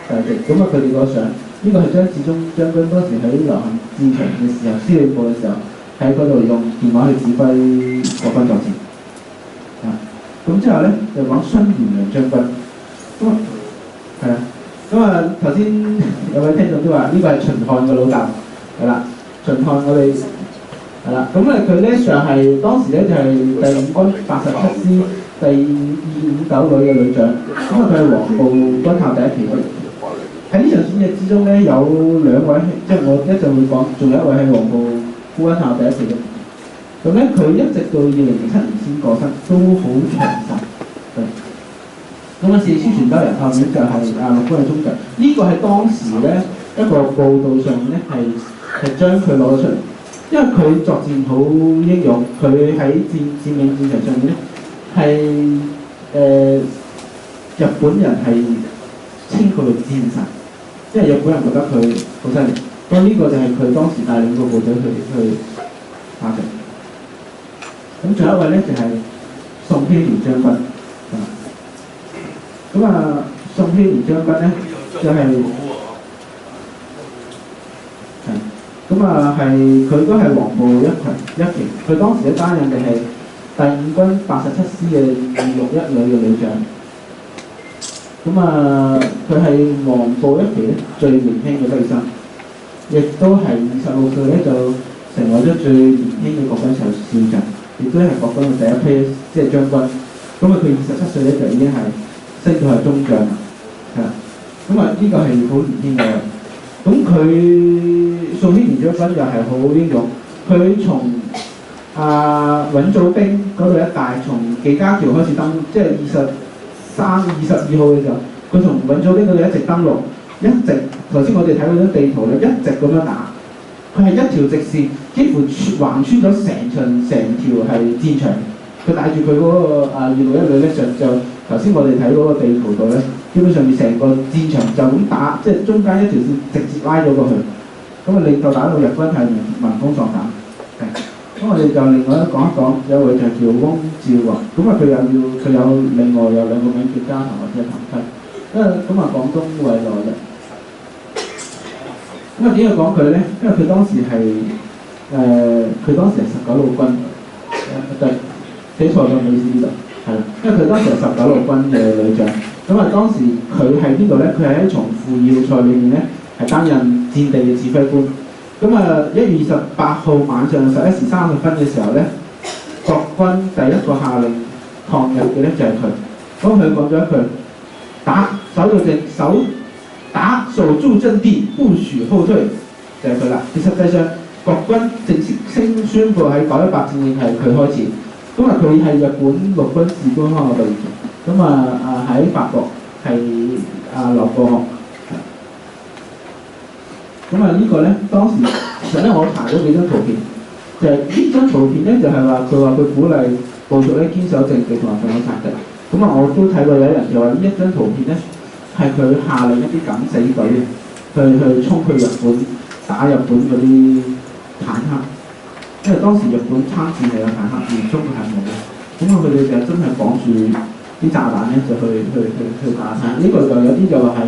咁佢哋個相，呢個係張治中將軍當時喺流行戰場嘅時候，司令部嘅時候喺嗰度用電話去指揮國軍作戰。咁之後咧就講孫元良將軍，係啊。頭先有位聽眾都話呢個係秦漢嘅老豆，係啦，秦漢我哋係啦。咁佢咧就係當時咧就係第5軍87師第259旅嘅旅長。佢係黃埔軍校第1期嘅。喺呢場戰役之中咧，有2位，即係我一陣會講，仲有一位係黃埔軍校第1期嘅。咁咧佢一直到2007年先過身，都好長壽。咁4書傳州人後面就係陸軍嘅中將，呢個係當時咧一個報道上面咧係將佢攞咗出嚟，因為佢作戰好英勇，佢喺佔領戰場上面咧係日本人係稱佢為戰神，因為日本人覺得佢好犀利。咁呢個就係佢當時帶領個部隊去打仗。咁仲有一位咧就係宋希濂將軍。宋希濂將軍咧就係佢都係黃埔1期，佢當時咧擔任嘅係第5軍87師嘅261旅嘅旅長。佢係黃埔1期咧最年輕嘅飛生，亦都係26歲咧就成為咗最年輕嘅國軍少將，亦都係國軍嘅第一批即係將軍。佢27歲咧就已經係升到係中將啦，係啦。呢個係好年輕嘅。宋希濂將軍又係好英勇，佢從穩祖兵嗰度一帶，從紀家橋開始登，即係22號嘅時候，佢從穩祖兵嗰度一直登陸，一直頭先我哋睇嗰張地圖咧，一直咁樣打，佢係一條直線，幾乎橫穿咗成條係戰場。佢帶住佢嗰個261咧，就頭先我哋睇嗰個地圖度咧，基本上面成個戰場就咁打，即係中間一條線直接拉咗過去。咁啊，令到打到日軍係聞風喪膽。咁我哋就另外講一講，有位就叫翁照華，咁啊佢有另外有兩個名叫嘉騰或者騰溪，咁啊廣東惠來嘅。咁啊點解講佢咧？因為佢當時係19路軍，對，寫錯咗唔好意思呢度，係啦，因為佢當時係19路軍嘅旅長。咁啊當時佢喺邊度咧？佢係喺從父要塞裏面咧係擔任戰地嘅指揮官。咁啊1月28號晚上11時30分嘅時候咧，國軍第一個下令抗日嘅咧就係佢。咁佢講咗一句：守住陣地，不許後退，就係佢啦。其實際上國軍正式宣布喺918戰役係佢開始。咁啊佢係日本陸軍士官康嘅隊員。咁啊喺法國係留過學。咁啊呢個咧，當時其實咧我查咗幾張圖片，就係呢張圖片咧就係話佢鼓勵部屬咧堅守陣地同埋防守策略。咁啊我都睇過有人就話呢一張圖片咧係佢下令一啲敢死隊去衝去日本打日本嗰啲坦克，因為當時日本參戰係有坦克，而中國係冇嘅。咁啊佢哋就真係綁住啲炸彈咧就去打坦克。呢個就有啲就話係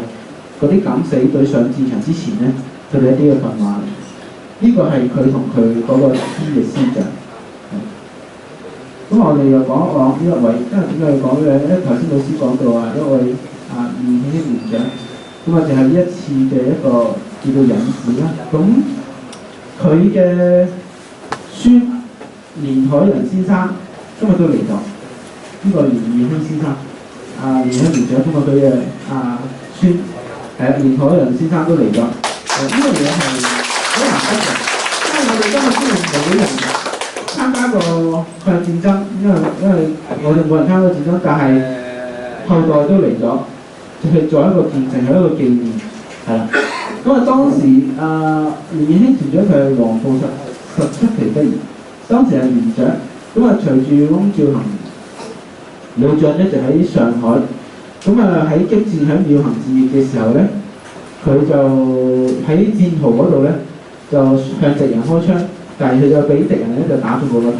嗰啲敢死隊上戰場之前咧。佢哋一啲嘅訓話，呢個係佢同佢嗰個師嘅師長。咁我哋又講一講呢一位，因為點解要講呢？因為頭先老師講到話一位余慶年長，咁啊就係呢一次嘅一個叫做引子啦。咁佢嘅孫連海仁先生今日都嚟咗，呢個余慶先生，余慶年長，咁啊佢嘅孫連海仁先生都嚟咗。呢樣嘢係好難得嘅，因為我哋今日雖然冇人參加過抗日戰爭，因為我哋冇人參加過戰爭，但係後代都嚟咗，就係做一個見證，係一個紀念，係啦。咁啊當時連延興團長佢係黃埔17期畢業，當時係連長，咁啊隨住翁照行旅長咧就喺上海，咁啊喺激戰喺妙行戰役嘅時候咧。佢就喺戰壕嗰度咧，就向敵人開槍，但係佢就俾敵人咧就打中佢個頭，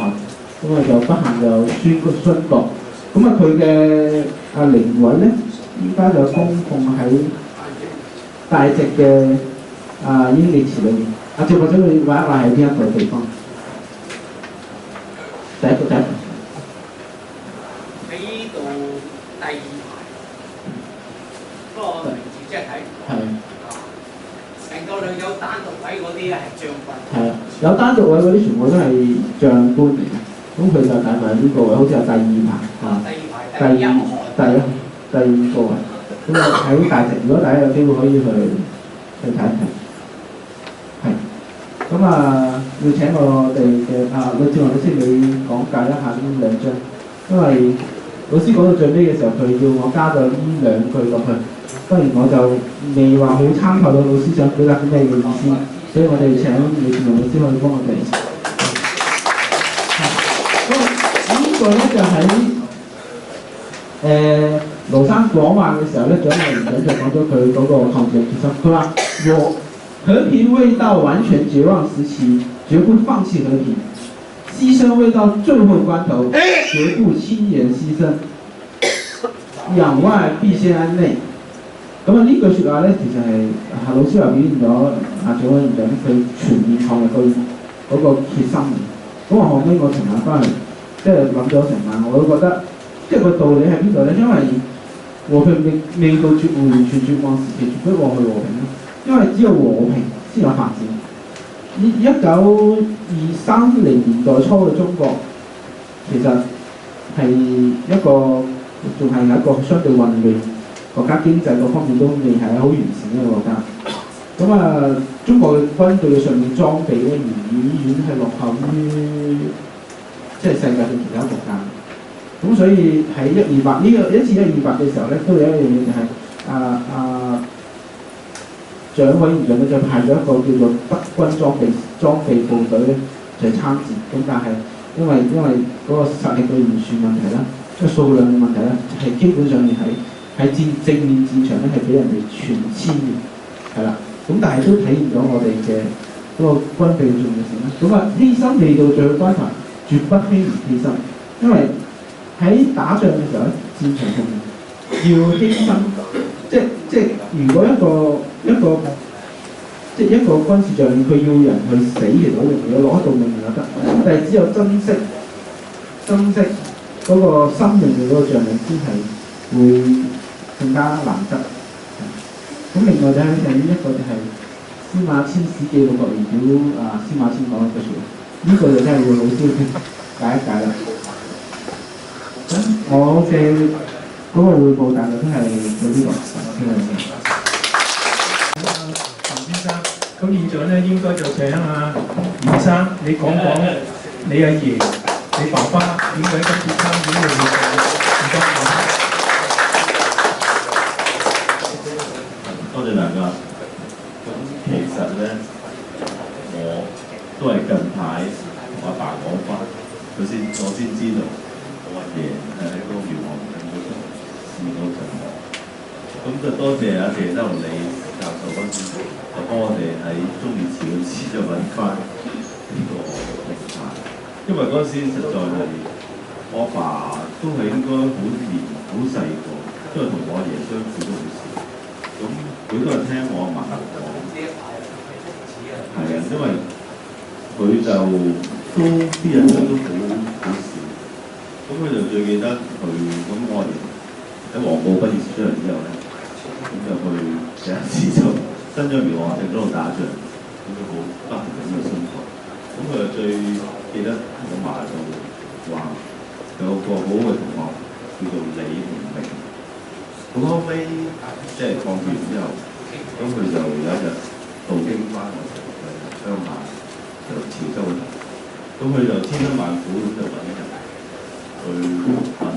咁啊就不幸就殉國。咁啊佢嘅靈位咧，依家就供奉喺大直嘅英烈祠裏面。或者你話一話係邊一個地方？第一個。喺呢度第2排，嗰個名字即係睇。係。成個兩有單獨位嗰啲咧係將軍。係啊，有單獨位嗰啲全部都係將官嚟嘅。咁佢就大概係呢個位，好似係第2排。第2個位。咁啊喺大直，如果大家有機會可以去睇一睇。係。咁要請我哋嘅陸志宏老師你講解一下呢2張，因為老師講到最尾嘅時候，佢叫我加咗呢2句落去。當然我就未話好參透到老師想表達啲咩嘅意思，所以我哋請陸志宏老師可以幫我哋。咁呢個咧就喺廬山講話嘅時候咧，蔣介石就講咗佢嗰個抗戰決心。佢話：和平未到完全絕望時期，絕不放棄和平；犧牲未到最後關頭，絕不輕言犧牲。攘外必先安內。咁呢句説話咧，其實係老師話表現咗蔣委員長佢全面抗日嗰個決心。咁後尾我尋晚翻嚟，即係諗咗成晚，我都覺得即係個道理喺邊度咧？因為和平未到完全絕望時期，絕不忘去和平咯。因為只有和平先有發展。1920-30年代初嘅中國，其實係一個仲係一個相對混亂。國家經濟各方面都未係好完善嘅國家，咁中國嘅軍隊上面裝備咧，遠係落後於即係世界嘅其他國家。咁所以喺128呢個一次128嘅時候咧，都有一樣嘢就係長委員長咧就派咗一個叫做德軍裝備部隊咧就係參戰，咁但係因為嗰個實力嘅懸殊問題啦，個數量嘅問題咧，係基本上係喺正面戰場咧係俾人哋全殲嘅，係啦，咁但係都體現咗我哋嘅嗰個軍備嘅重要性啦。咁啊，犧牲未到最後關頭，絕不輕言犧牲，因為喺打仗嘅時候咧，戰場上面要犧牲，即如果一個軍事將領佢要人去死，其實好容易，攞一條命就得，但係只有珍惜嗰個生命嘅嗰個將領先係會更加難得。咁另外就係一個就係司馬遷史記錄落嚟表司馬遷講嘅説話，呢個就真係要老師解一解啦。咁我嘅嗰個匯報大概都係到呢度。陳先生，咁現在咧應該就請袁生你講講你阿爺、你爸爸點解今次參選嘅活動？唔該。多謝大家。咁其實咧，我都係近排同阿爸講翻，我先知道我阿爺係喺嗰個廟行嗰度試過陣我。咁就多謝阿謝德利教授嗰陣，就幫我哋喺中烈祠嗰時就揾翻呢個平台，因為嗰時實在係我阿爸都係應該好細個，因為同我阿爺相處都好少。咁佢都係聽我阿嫲講，係啊，因為佢就都啲人都好少，咁佢就最記得佢咁我阿爺喺黃埔畢業出嚟之後咧，咁就去有一次就新疆苗學城嗰度打仗，咁佢好不幸咁嘅身亡。咁佢就最記得我阿嫲就話有個好嘅同學叫做李鴻明。咁後尾即係抗戰之後，咁佢就有一日途經翻我哋鄉下，就潮州嗰度，咁佢就千辛萬苦咁就揾一日去問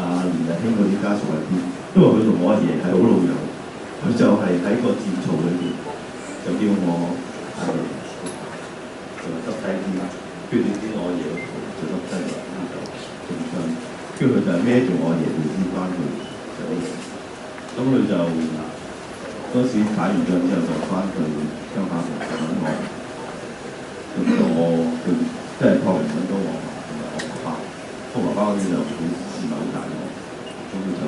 阿連日興嗰啲家屬喺邊，因為佢同我阿爺係好老友，佢就係喺個戰槽裏邊就叫我阿爺就執低啲，跟住點知我阿爺個圖就執低啦，咁就中槍，跟住佢就孭住我阿爺條屍翻去就。咁佢就嗰時打完仗之後就翻去鄉下同揾我，咁到我佢即係託人揾到我同埋我爸爸，我爸爸嗰啲就好唔係好大我，咁佢就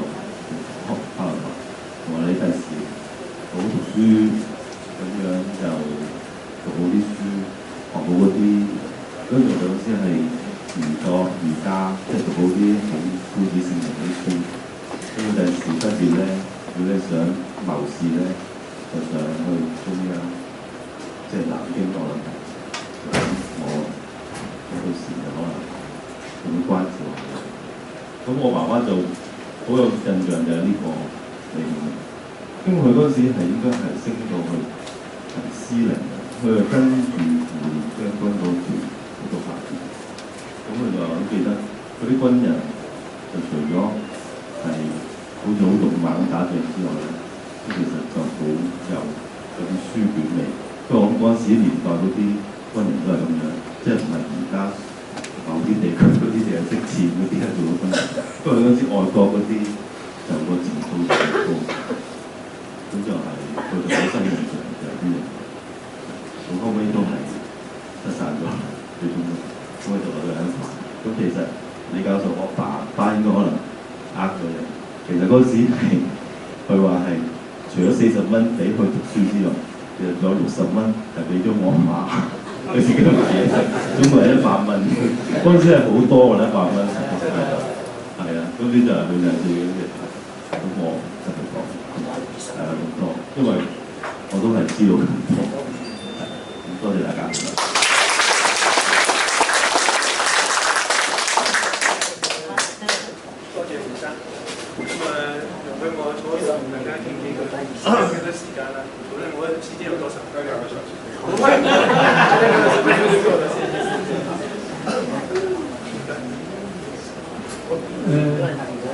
學翻嚟話，同埋你第時好讀書，咁樣就讀好啲書，學好嗰啲，跟住就先係儒家，即係讀好啲好故事性嘅啲書。咁第時畢業咧，如果你想謀事咧，就上去中央，即係南京嗰度。咁我到時就可能會關照下。咁我爸爸就好有印象就係呢個李鴻明，因為佢嗰時係應該係升到去司令嘅，佢係跟住胡璉將軍嗰條嗰度發展。咁佢就好記得嗰啲軍人就除咗係好似好勇猛咁打仗之外咧，其實就好有嗰啲書卷味。不過我諗嗰陣時年代嗰啲軍人都係咁樣，即係唔係而家某啲地區嗰啲淨係識錢嗰啲係做到軍人。不過嗰陣時外國嗰啲就個前途就好高，咁就係佢就好深印象就係啲人。咁後尾都係失散咗，最終咁就落咗喺度。咁其實李教授我爸應該可能咗人，其實嗰時係佢話係除咗40蚊俾佢讀書之外，其實仲有60蚊係俾咗我阿媽，佢自己買嘢食，總共係100蚊。嗰陣時係好多㗎啦，100蚊係啊，咁呢就係佢就係最緊要。咁我就係講咁多，因為我都係知道咁多。咁多謝大家。幾多時間啦？我時間有多少？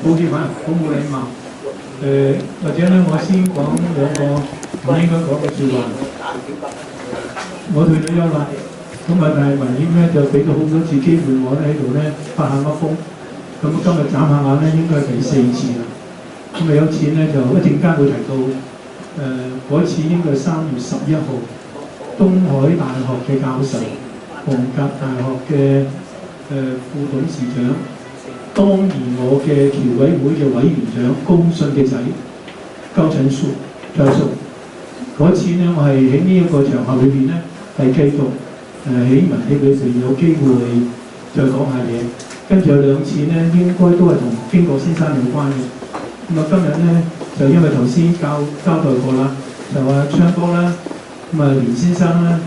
報記翻，好冇禮貌。或者咧，我先講兩個唔應該講嘅説話。我退咗休啦，咁啊，但係文軒咧就俾咗好多次機會我咧喺度咧發下噏風。咁今日眨下眼咧，應該係第4次啦。咁啊有次咧就一陣間會提到，嗰次應該係3月11號，東海大學嘅教授，皇格大學嘅副董事長，當年我嘅僑委會嘅委員長高信嘅仔高陳樹教授。嗰次咧，我係喺呢一個場合裏邊咧，係繼續喺文協裏邊有機會再講下嘢。跟住有2次咧，應該都係同經國先生有關嘅。咁啊，今日咧就因為頭先交代過啦，就話昌哥啦，咁啊連先生啦，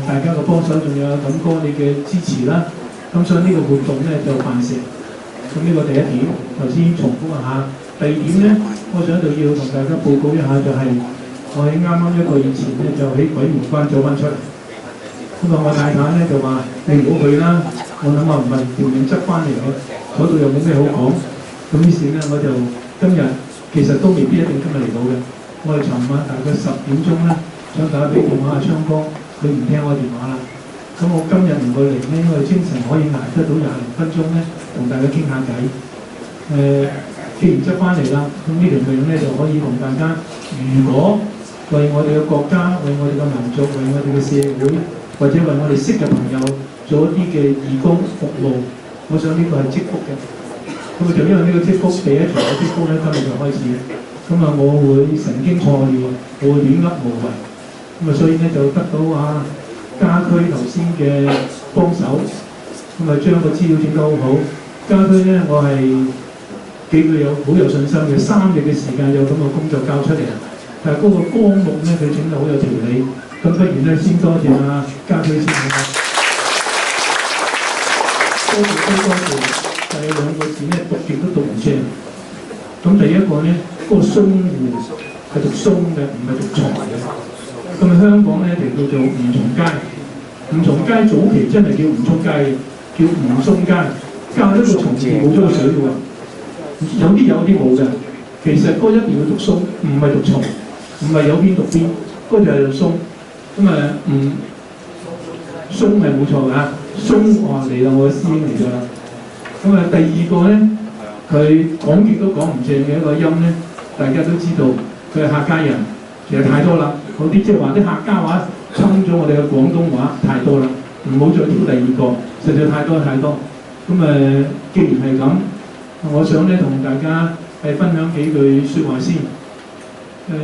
大家嘅幫手，仲有錦哥你嘅支持啦。咁所以呢個活動咧就辦成。咁呢個第一點，頭先重複一下。第二點咧，我想喺度要同大家報告一下，就係我喺啱啱1個月前咧就喺鬼門關走翻出嚟。咁啊，我太太咧就話：你唔好去啦。我諗話唔係條命執翻嚟嘅，嗰度又冇咩好講。咁於是咧，我就今日其實都未必一定今日嚟到嘅。我哋尋晚大概10點鐘咧，想打俾電話阿昌哥，佢唔聽我電話啦。咁我今日唔過嚟咧，因為精神可以捱得到20零分鐘咧，同大家傾下偈。既然執翻嚟啦，咁呢條命咧就可以同大家，如果為我哋嘅國家、為我哋嘅民族、為我哋嘅社會，或者為我哋識嘅朋友做一啲嘅義工服務，我想呢個係積福嘅。咁啊，就因為呢個積福，第一場嘅積福咧，今日就開始。咁啊，我會神經錯亂，我會亂噏無謂。咁啊，所以咧就得到家駒頭先嘅幫手，咁啊將個資料整得好好。家駒咧，我係幾句好有信心嘅，3日嘅時間有咁嘅工作交出嚟。但係嗰個光目咧，佢整得好有條理。咁不如咧，先多謝家駒先啦。多謝，但係2個字咧，讀極都讀唔正。咁第一個咧，嗰個淞滬係讀鬆嘅，唔係讀松嘅。咁啊，香港咧就叫做吳松街。吳松街早期真係叫吳松街，叫吳松街，加咗個松字冇咗個水嘅喎。有啲冇嘅。其實嗰一定要讀鬆，唔係讀松，唔係有邊讀邊，嗰就係讀鬆。咁啊，鬆係冇錯㗎，鬆嚟啦，我嘅師兄嚟咗啦。咁啊，第二個咧，佢講極都講唔正嘅一個音咧，大家都知道佢係客家人，其實太多啦。嗰啲即係話啲客家話侵咗我哋嘅廣東話太多啦，唔好再挑第2個，實在太多。咁既然係咁，我想咧同大家分享幾句説話先。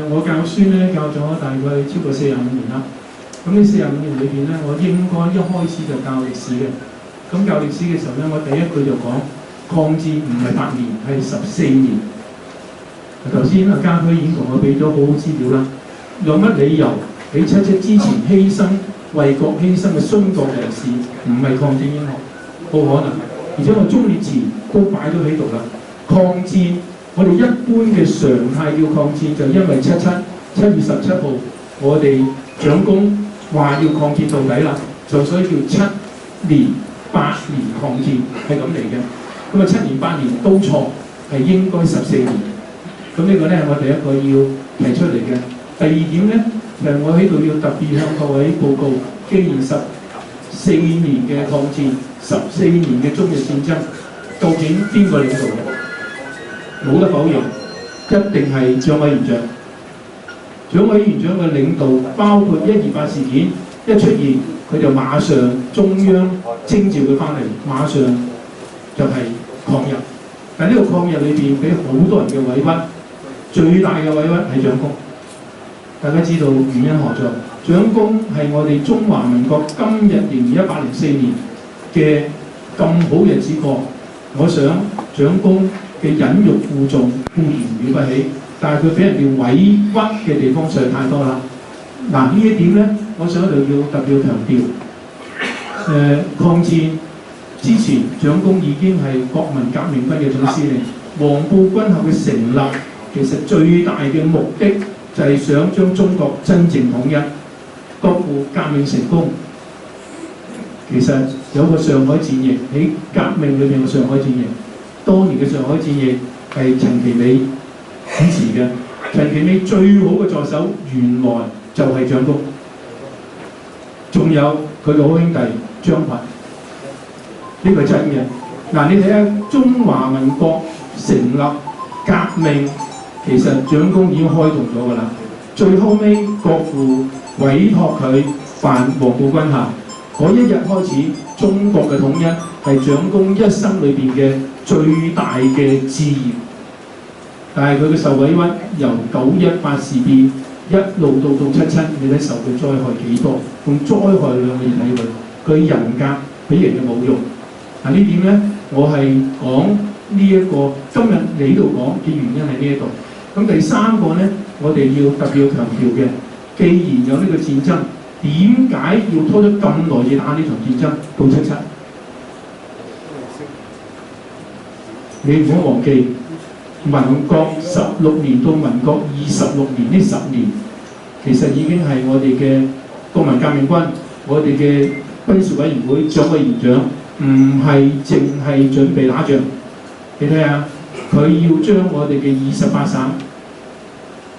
我教書咧教咗大概超過45年啦。咁呢45年裏邊咧，我應該一開始就教歷史嘅。咁教歷史嘅時候咧，我第一句就講抗戰唔係8年，係14年。頭先家駒已經同我俾咗好好資料啦。有乜理由喺77之前犧牲為國犧牲嘅殉國人士唔係抗戰英雄？冇可能。而且我忠烈祠都擺咗喺度啦。抗戰我哋一般嘅常態叫抗戰，就因為7月17號我哋蔣公話要抗戰到底啦，就所以叫7年8年抗戰係咁嚟嘅。咁啊7年8年都錯，係應該14年。咁呢個咧係我第一個要提出嚟嘅。第二點咧就係我喺度要特別向各位報告，既然14年嘅抗戰，14年嘅中日戰爭，究竟邊個領導嘅？冇得否認，一定係蔣委員長。蔣委員長嘅領導，包括128事件一出現，佢就馬上中央徵召佢翻嚟，馬上就係抗日。但呢個抗日裏邊俾好多人嘅委屈，最大嘅委屈係蔣公。大家知道原因何在？蔣公係我哋中華民國今日仍然1804年嘅咁好日子過。我想蔣公嘅忍辱負重固然了不起，但係佢俾人哋委屈嘅地方實在太多啦。嗱，呢一點咧，我想喺度要特別強調。抗戰之前，蔣公已經係國民革命軍嘅總司令。黃埔軍校嘅成立，其實最大嘅目的就係想將中國真正統一，國父革命成功。其實有個上海戰役，喺革命裏面嘅上海戰役，當年嘅上海戰役係陳其美主持嘅。陳其美最好嘅助手原來就係蔣公，仲有佢嘅好兄弟張群，呢個係真嘅。嗱，你睇下中華民國成立革命，其實蔣公已經開動咗㗎啦。最後尾國父委託佢犯黃埔軍校，嗰一日開始，中國嘅統一係蔣公一生裏邊嘅最大嘅志業。但係佢嘅受委屈，由918事變一路到77，你睇受嘅災害幾多？用災害兩個字睇佢，佢人格俾人嘅侮辱。嗱呢點咧，我係講呢一個今日你呢度講嘅原因喺呢一度。咁第三個咧，我哋要特別要強調嘅，既然有呢個戰爭，點解要拖咗咁耐至打呢場戰爭到77？你唔好忘記。民國16年到民國26年呢10年，其實已經係我哋嘅國民革命軍，我哋嘅軍事委員會蔣委員長，唔係淨係準備打仗。你睇下，佢要將我哋嘅28省，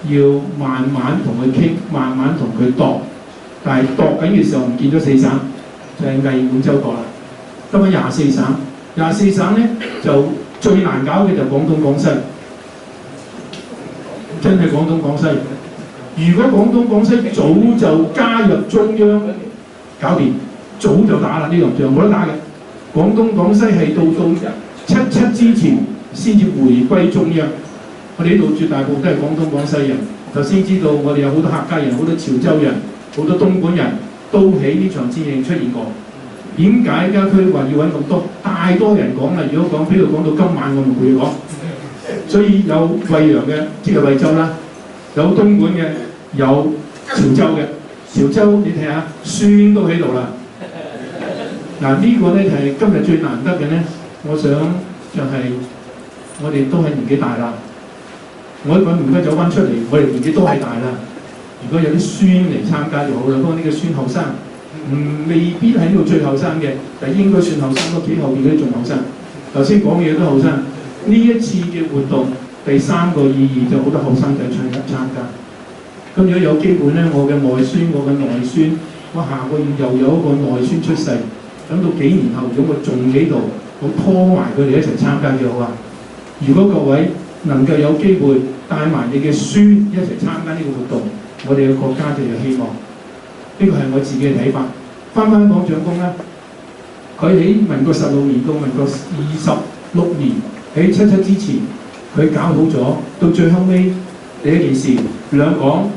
要慢慢同佢傾，慢慢同佢度。但係度緊嘅時候唔見咗4省，就係偽滿洲國啦。今日24省，24省咧就最難搞嘅就廣東廣西。真係廣東廣西，如果廣東廣西早就加入中央，搞掂，早就打啦呢場仗，冇得打嘅。廣東廣西係到77之前先至回歸中央。我哋呢度絕大部分都係廣東廣西人。頭先知道我哋有好多客家人、好多潮州人、好多東莞人都喺呢場戰役出現過。點解家區話要揾咁多？太多人講啦。如果講，譬如講到今晚，我唔會講。所以有惠陽嘅，即係惠州啦；有東莞嘅，有潮州嘅。潮州你睇下，孫都喺度啦。嗱呢個咧係今日最難得嘅咧，我想就係我哋都係年紀大啦。我揾唔該走翻出嚟，我哋年紀都係大啦。如果有啲孫嚟參加就好啦，不過呢個孫後生，未必喺呢度最後生嘅，但應該算後生，屋企後邊嗰啲仲後生。頭先講嘅嘢都後生。呢一次嘅活動，第三個意義就好多後生仔參加。咁如果有機會咧，我嘅外孫、我嘅內孫，我下個月又有一個內孫出世，等到幾年後，如果我仲喺度，我拖埋佢哋一齊參加幾好啊！如果各位能夠有機會帶埋你嘅孫一齊參加呢個活動，我哋嘅國家就有希望。呢個係我自己嘅睇法。翻講蔣公咧，佢喺民國16年到民國26年。喺77之前，佢搞好咗，到最後尾第一件事，兩港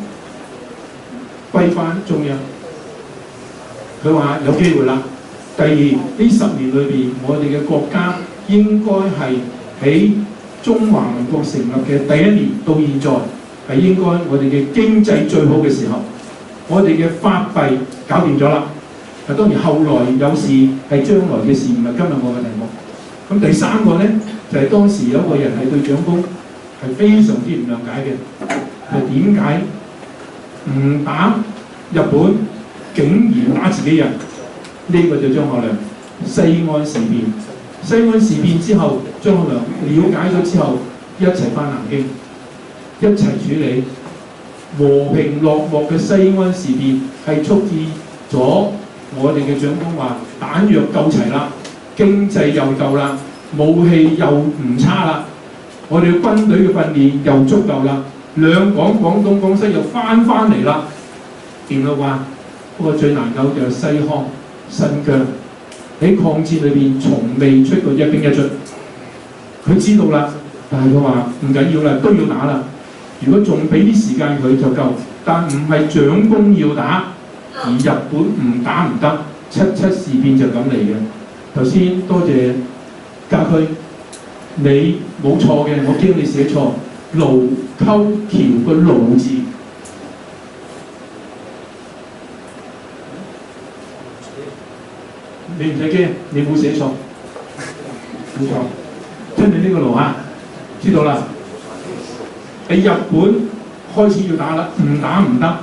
歸翻中央。佢話有機會啦。第二呢10年裏邊，我哋嘅國家應該係喺中華民國成立嘅第一年到現在，係應該我哋嘅經濟最好嘅時候，我哋嘅法幣搞掂咗啦。當然後來有事係將來嘅事，唔係今日我嘅題目。咁第三個咧，就係當時有一個人係對蔣公係非常之唔諒解嘅，係點解唔打日本，竟然打自己人？呢個就張學良西安事變。西安事變之後，張學良了解咗之後，一齊翻南京，一齊處理和平落幕嘅西安事變，係促致咗我哋嘅蔣公話彈藥夠齊啦。經濟又夠啦，武器又唔差啦，我哋軍隊嘅訓練又足夠啦，兩港廣東廣西又翻嚟啦，掂啦啩？不過最難搞就係西康、新疆喺抗戰裏邊從未出過一兵一卒，佢知道啦，但係佢話唔緊要啦，都要打啦。如果仲俾啲時間佢就夠，但唔係蔣公要打，而日本唔打唔得，77事變就咁嚟嘅。頭先多謝家駒，你冇錯嘅，我驚你寫錯，盧溝橋個盧字，你唔使驚，你冇寫錯，冇錯，真係呢個盧啊，知道啦。喺日本開始要打啦，唔打唔得。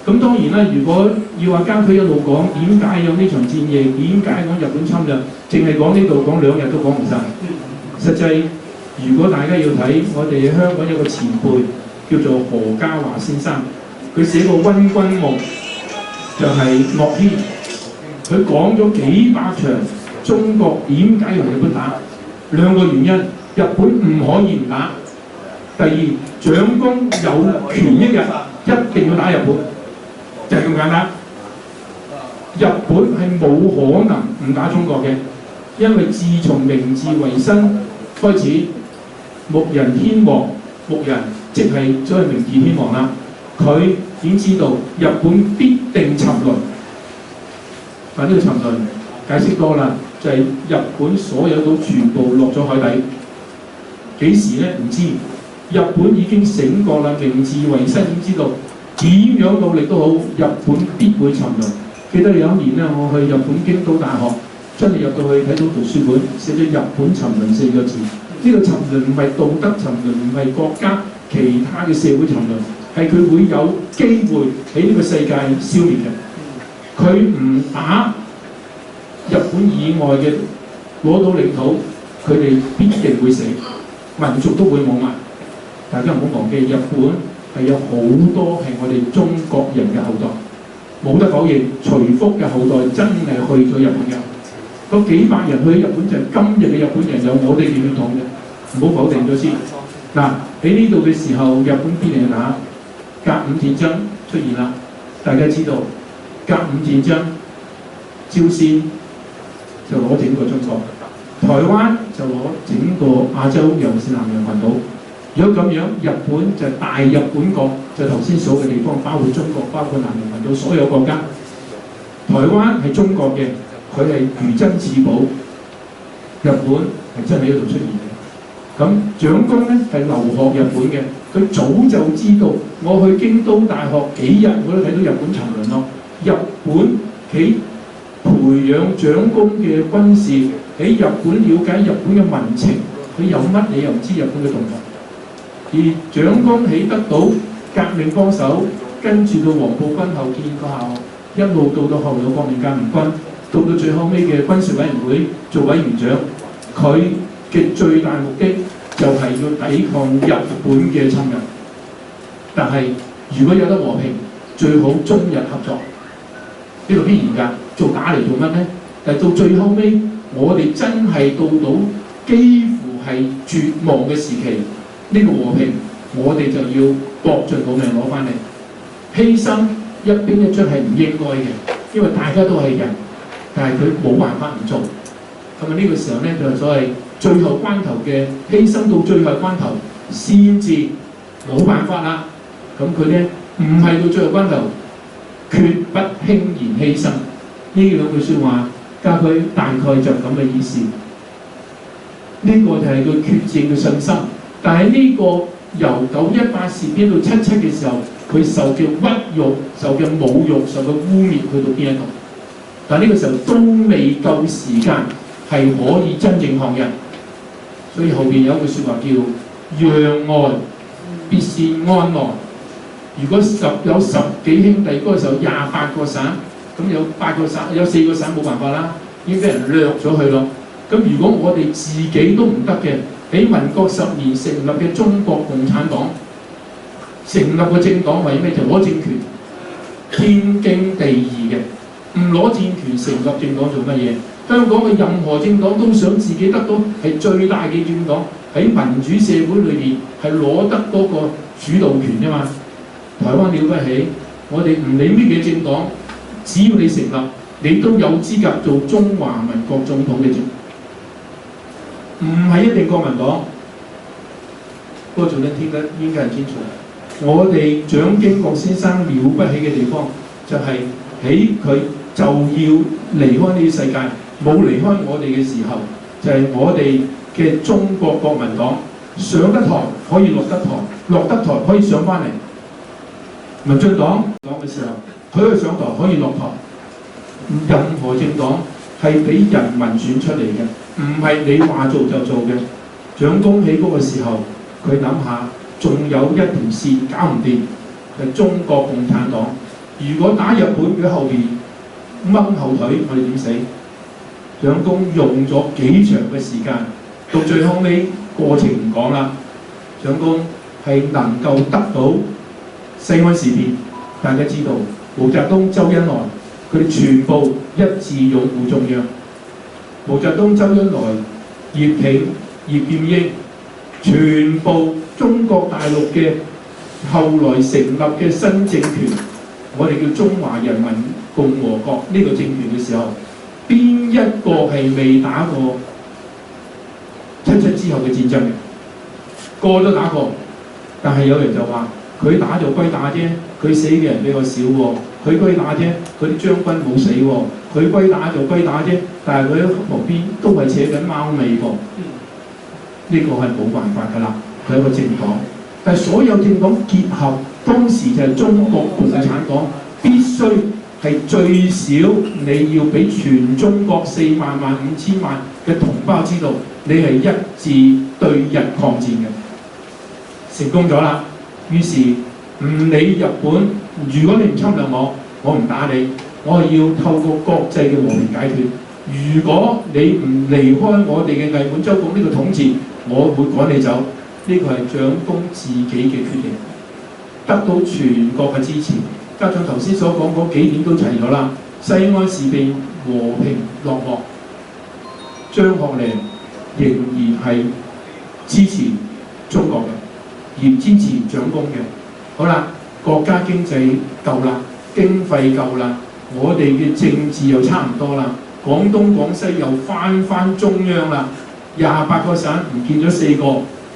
咁當然啦，如果要話家駒一路講點解有呢場戰役，點解講日本侵略，淨係講呢度講2日都講唔晒。實際如果大家要睇，我哋香港有個前輩叫做何家華先生，佢寫過《溫君夢》，就係樂軒，佢講咗幾百場中國點解同日本打，兩個原因，日本唔可以唔打。第二，蔣公有權一日一定要打日本，就係咁簡單。日本係冇可能唔打中國嘅，因為自從明治維新開始，木人天皇，木人即係所謂明治天皇啦，佢已經知道日本必定沉淪。呢個沉淪解釋多啦，就係、是、日本所有島全部落咗海底。幾時呢？唔知。日本已經醒覺啦，明治維新已經知道點樣努力都好，日本必會沉淪。記得有一年咧，我去日本京都大學，真係入到去睇到圖書館寫咗日本沉淪4個字。呢、這個沉淪唔係道德沉淪，唔係國家其他嘅社會沉淪，係佢會有機會喺呢個世界消滅嘅。佢唔打日本以外嘅攞到領土，佢哋必定會死，民族都會冇埋。大家唔好忘記，日本係有好多係我哋中國人嘅後代，冇得否認。徐福嘅後代真係去咗日本嘅，嗰幾百人去日本就係今日嘅日本人，有我哋嘅血統嘅，唔好否定咗先。嗱，喺呢度嘅時候，日本必定打甲午戰爭出現啦。大家知道甲午戰爭，朝鮮就攞整個中國，台灣就攞整個亞洲，尤其是南洋群島。如果咁樣，日本就係大日本國，就頭先數嘅地方，包括中國，包括南洋群島所有國家。台灣係中國嘅，佢係如珍似寶。日本係真係喺度出現嘅。咁蔣公咧係留學日本嘅，佢早就知道，我去京都大學幾日我都睇到日本沉淪咯。日本喺培養蔣公嘅軍事，喺日本了解日本嘅民情，佢有乜你又唔知日本嘅動作？而蔣公喺得到革命幫手，跟住到黃埔軍後建個校，一路到後有國民革命軍，到最後尾嘅軍事委員會做委員長，佢嘅最大目的就係要抵抗日本嘅侵略。但係如果有得和平，最好中日合作，呢個必然㗎。做打嚟做乜呢？但係到最後尾，我哋真係到幾乎係絕望嘅時期。呢個和平，我哋就要搏盡老命攞翻嚟，犧牲一兵一卒係唔應該嘅，因為大家都係人，但係佢冇辦法唔做。咁啊呢個時候咧就係所謂最後關頭嘅犧牲，到最後關頭先至冇辦法啦。咁佢咧唔係到最後關頭，決不輕言犧牲。呢兩句説話加佢大概就咁嘅意思。呢、個就係佢決戰嘅信心。但係呢個由918事變到77嘅時候，佢受嘅屈辱、受嘅侮辱、受嘅污蔑去到邊一度？但係呢個時候都未夠時間係可以真正抗日，所以後邊有一句説話叫讓外必先安內。如果有10幾兄弟嗰個時候28個省，咁有8個省，有4個省冇辦法啦，已經俾人掠咗去咯。咁如果我哋自己都唔得嘅，喺民國10年成立嘅中國共產黨，成立個政黨為咩？就攞政權，天經地義嘅。唔攞政權成立政黨做乜嘢？香港嘅任何政黨都想自己得到係最大嘅政黨，喺民主社會裏邊係攞得嗰個主導權啫嘛。台灣了不起，我哋唔理咩嘅政黨，只要你成立，你都有資格做中華民國總統嘅政黨。唔係一定國民黨，不過做得聽得應該係清楚。我哋蔣經國先生了不起嘅地方，就係喺佢就要離開呢個世界，冇離開我哋嘅時候，就係、我哋嘅中國國民黨上得台可以落得台，落得台可以上翻嚟。民進黨嘅時候，佢可以上台可以落台。任何政黨係俾人民選出嚟嘅。唔係你話做就做嘅。蔣公喺嗰個時候，佢諗下，仲有一條線搞唔掂，係中國共產黨。如果打日本，佢後邊掹後腿，我哋點死？蔣公用咗幾長嘅時間，到最後尾過程唔講啦，長公係能夠得到西安事變，大家知道毛澤東、周恩來佢哋全部一致擁護中央。毛澤東、周恩來、葉挺、葉劍英，全部中國大陸嘅後來成立嘅新政權，我哋叫中華人民共和國呢個政權嘅時候，邊一個係未打過77之後嘅戰爭嘅？個個都打過，但係有人就話佢打就歸打啫，佢死嘅人比較少喎，佢歸打啫，佢啲將軍冇死喎，佢歸打就歸打啫，但係佢喺旁邊都係扯緊貓尾噃，呢個係冇辦法㗎啦，佢係一個政黨，但係所有政黨結合，當時就係中國共產黨必須係最少你要俾全中國4萬5千萬嘅同胞知道，你係一致對日抗戰嘅，成功咗啦。於是唔理日本，如果你唔侵略我，我唔打你，我係要透過國際嘅和平解決。如果你唔離開我哋嘅偽滿洲國呢個統治，我會趕你走。呢個係蔣公自己嘅決定，得到全國嘅支持。加上頭先所講嗰幾點都齊咗啦。西安事變和平落幕，張學良仍然係支持中國嘅，而支持蔣公嘅。好啦，國家經濟夠啦，經費夠啦，我哋嘅政治又差唔多啦，廣東廣西又翻中央啦，28個省唔見咗4個，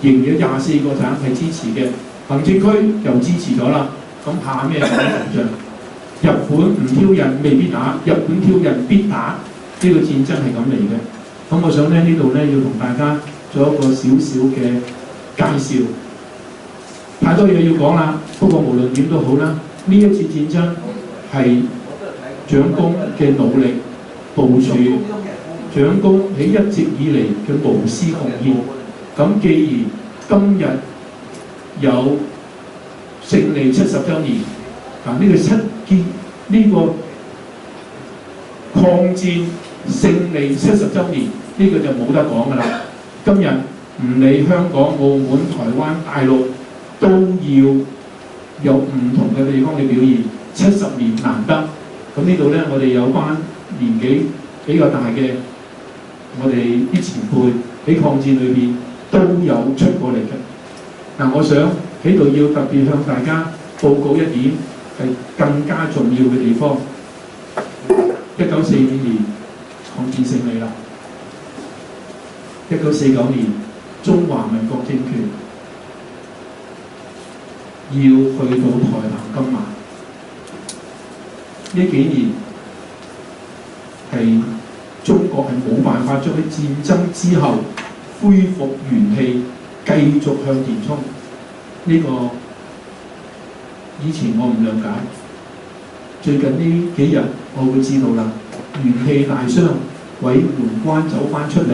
仍然有24個省係支持嘅，行政區又支持咗啦。咁怕咩打仗？日本唔挑釁未必打，日本挑釁必打。呢個戰爭係咁嚟嘅。咁我想呢度要同大家做一個少少嘅介紹。太多嘢要講啦，不過無論點都好啦，呢一次戰爭係蔣公嘅努力部署，蔣公喺一直以嚟嘅無私奉獻。咁既然今日有勝利70週年，呢個抗戰勝利70週年，呢個就冇得講㗎啦。今日唔理香港、澳門、台灣、大陸，都要有唔同嘅地方嘅表現。70年難得，咁呢度呢，我哋有班年紀比較大嘅，我哋啲前輩喺抗戰裏邊都有出過嚟嘅。我想喺度要特別向大家報告一點係更加重要嘅地方。1945年抗戰勝利啦，1949年中華民國政權要去到台南金馬，呢幾年係中國係冇辦法將喺戰爭之後恢復元氣，繼續向前衝。呢個以前我唔諒解，最近呢幾日我會知道啦。元氣大傷，鬼門關走翻出嚟。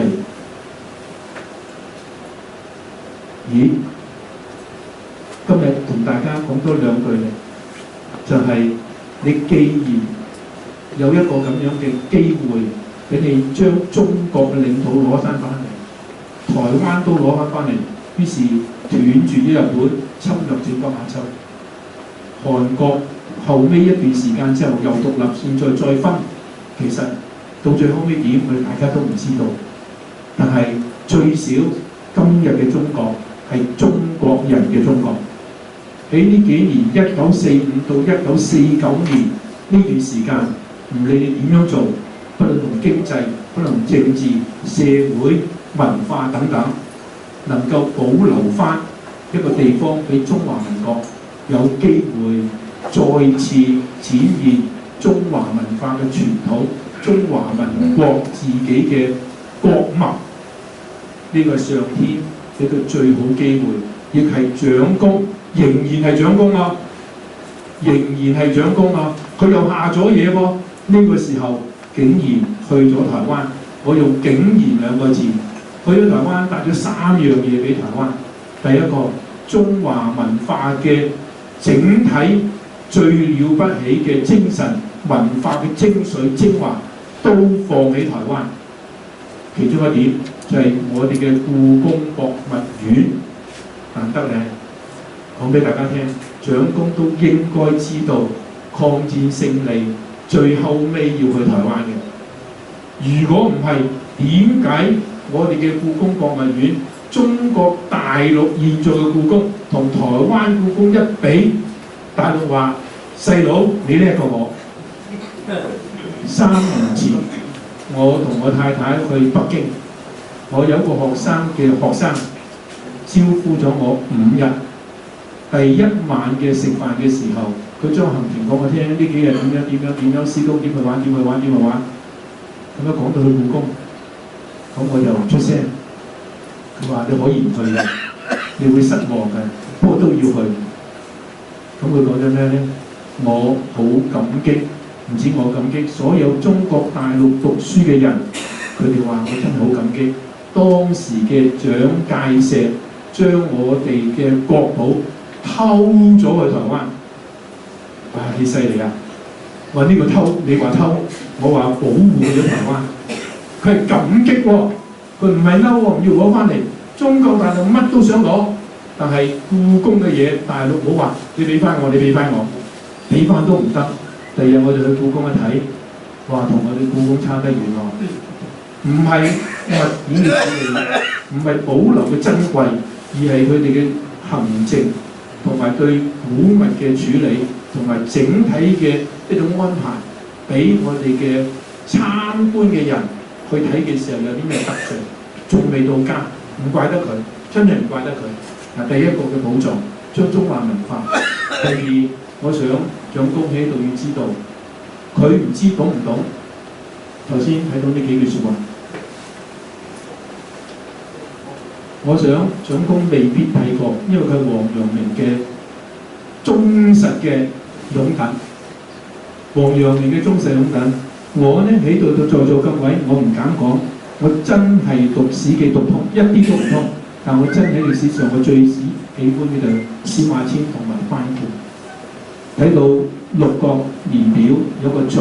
咦？今日同大家講多兩句咧，就係你既然有一個咁樣嘅機會，俾你將中國嘅領土攞翻嚟，台灣都攞翻嚟，於是斷絕咗日本侵略整個亞洲。韓國後尾一段時間之後又獨立，現在再分，其實到最後尾點，我哋大家都唔知道。但係最少今日嘅中國係中國人嘅中國。喺呢幾年1945到1949年呢段時間，唔理你點樣做，不論同經濟、不論同政治、社會、文化等等，能夠保留翻一個地方俾中華民國有機會再次展現中華文化嘅傳統，中華民國自己嘅國脈，呢個上天俾佢最好機會，亦係蔣公，仍然係蔣公啊，仍然係蔣公啊，佢又下咗嘢喎。呢個時候竟然去咗台灣，我用竟然兩個字，去咗台灣帶咗3樣嘢俾台灣。第一個，中華文化嘅整體最了不起嘅精神文化嘅精髓精華都放喺台灣。其中一點，就係、我哋嘅故宮博物院，難得咧講俾大家聽，長公都應該知道抗戰勝利最後尾要去台灣嘅。如果唔係，點解我哋嘅故宮博物院、中國大陸現在嘅故宮同台灣故宮一比，大陸話細佬你叻過我。3年前，我同我太太去北京，我有個學生嘅學生招呼咗我5日。第一晚嘅食飯嘅時候，佢將行程講我聽，呢幾日點樣，施工點去玩，咁樣講到去故宮，咁我就唔出聲。佢話你可以唔去嘅，你會失望嘅，不過都要去。咁佢講咗咩呢？我好感激，唔止我感激，所有中國大陸讀書嘅人，佢哋話我真係好感激。當時嘅蔣介石將我哋嘅國寶偷咗去台灣，哇！幾犀利啊！話呢個偷，你話偷，我話保護咗台灣。佢係感激喎，佢唔係嬲喎，唔要攞翻嚟。中國大陸乜都想攞，但係故宮嘅嘢，大陸冇話你俾翻我，俾翻都唔得。第二日我就去故宮一睇，哇！同我哋故宮差得遠喎。唔係物件嘅處理，唔係保留嘅珍貴，而係佢哋嘅行政同埋對古物嘅處理，同埋整體嘅一種安排，俾我哋嘅參觀嘅人去睇嘅時候有啲咩得罪，仲未到家，唔怪得佢，真係唔怪得佢。嗱，第一個嘅寶藏，將中華文化。第二，我想長公喺度要知道，佢唔知懂唔懂。頭先睇到呢幾句説話，我想長公未必睇過，因為佢係王陽明嘅忠實嘅擁躉。王陽明嘅忠實擁躉，我呢喺度在座各位，我唔敢講，我真係讀史記讀通，一啲都唔通。但我真喺歷史上，我最喜歡嘅就係司馬遷同埋班固。睇到六國年表有個序，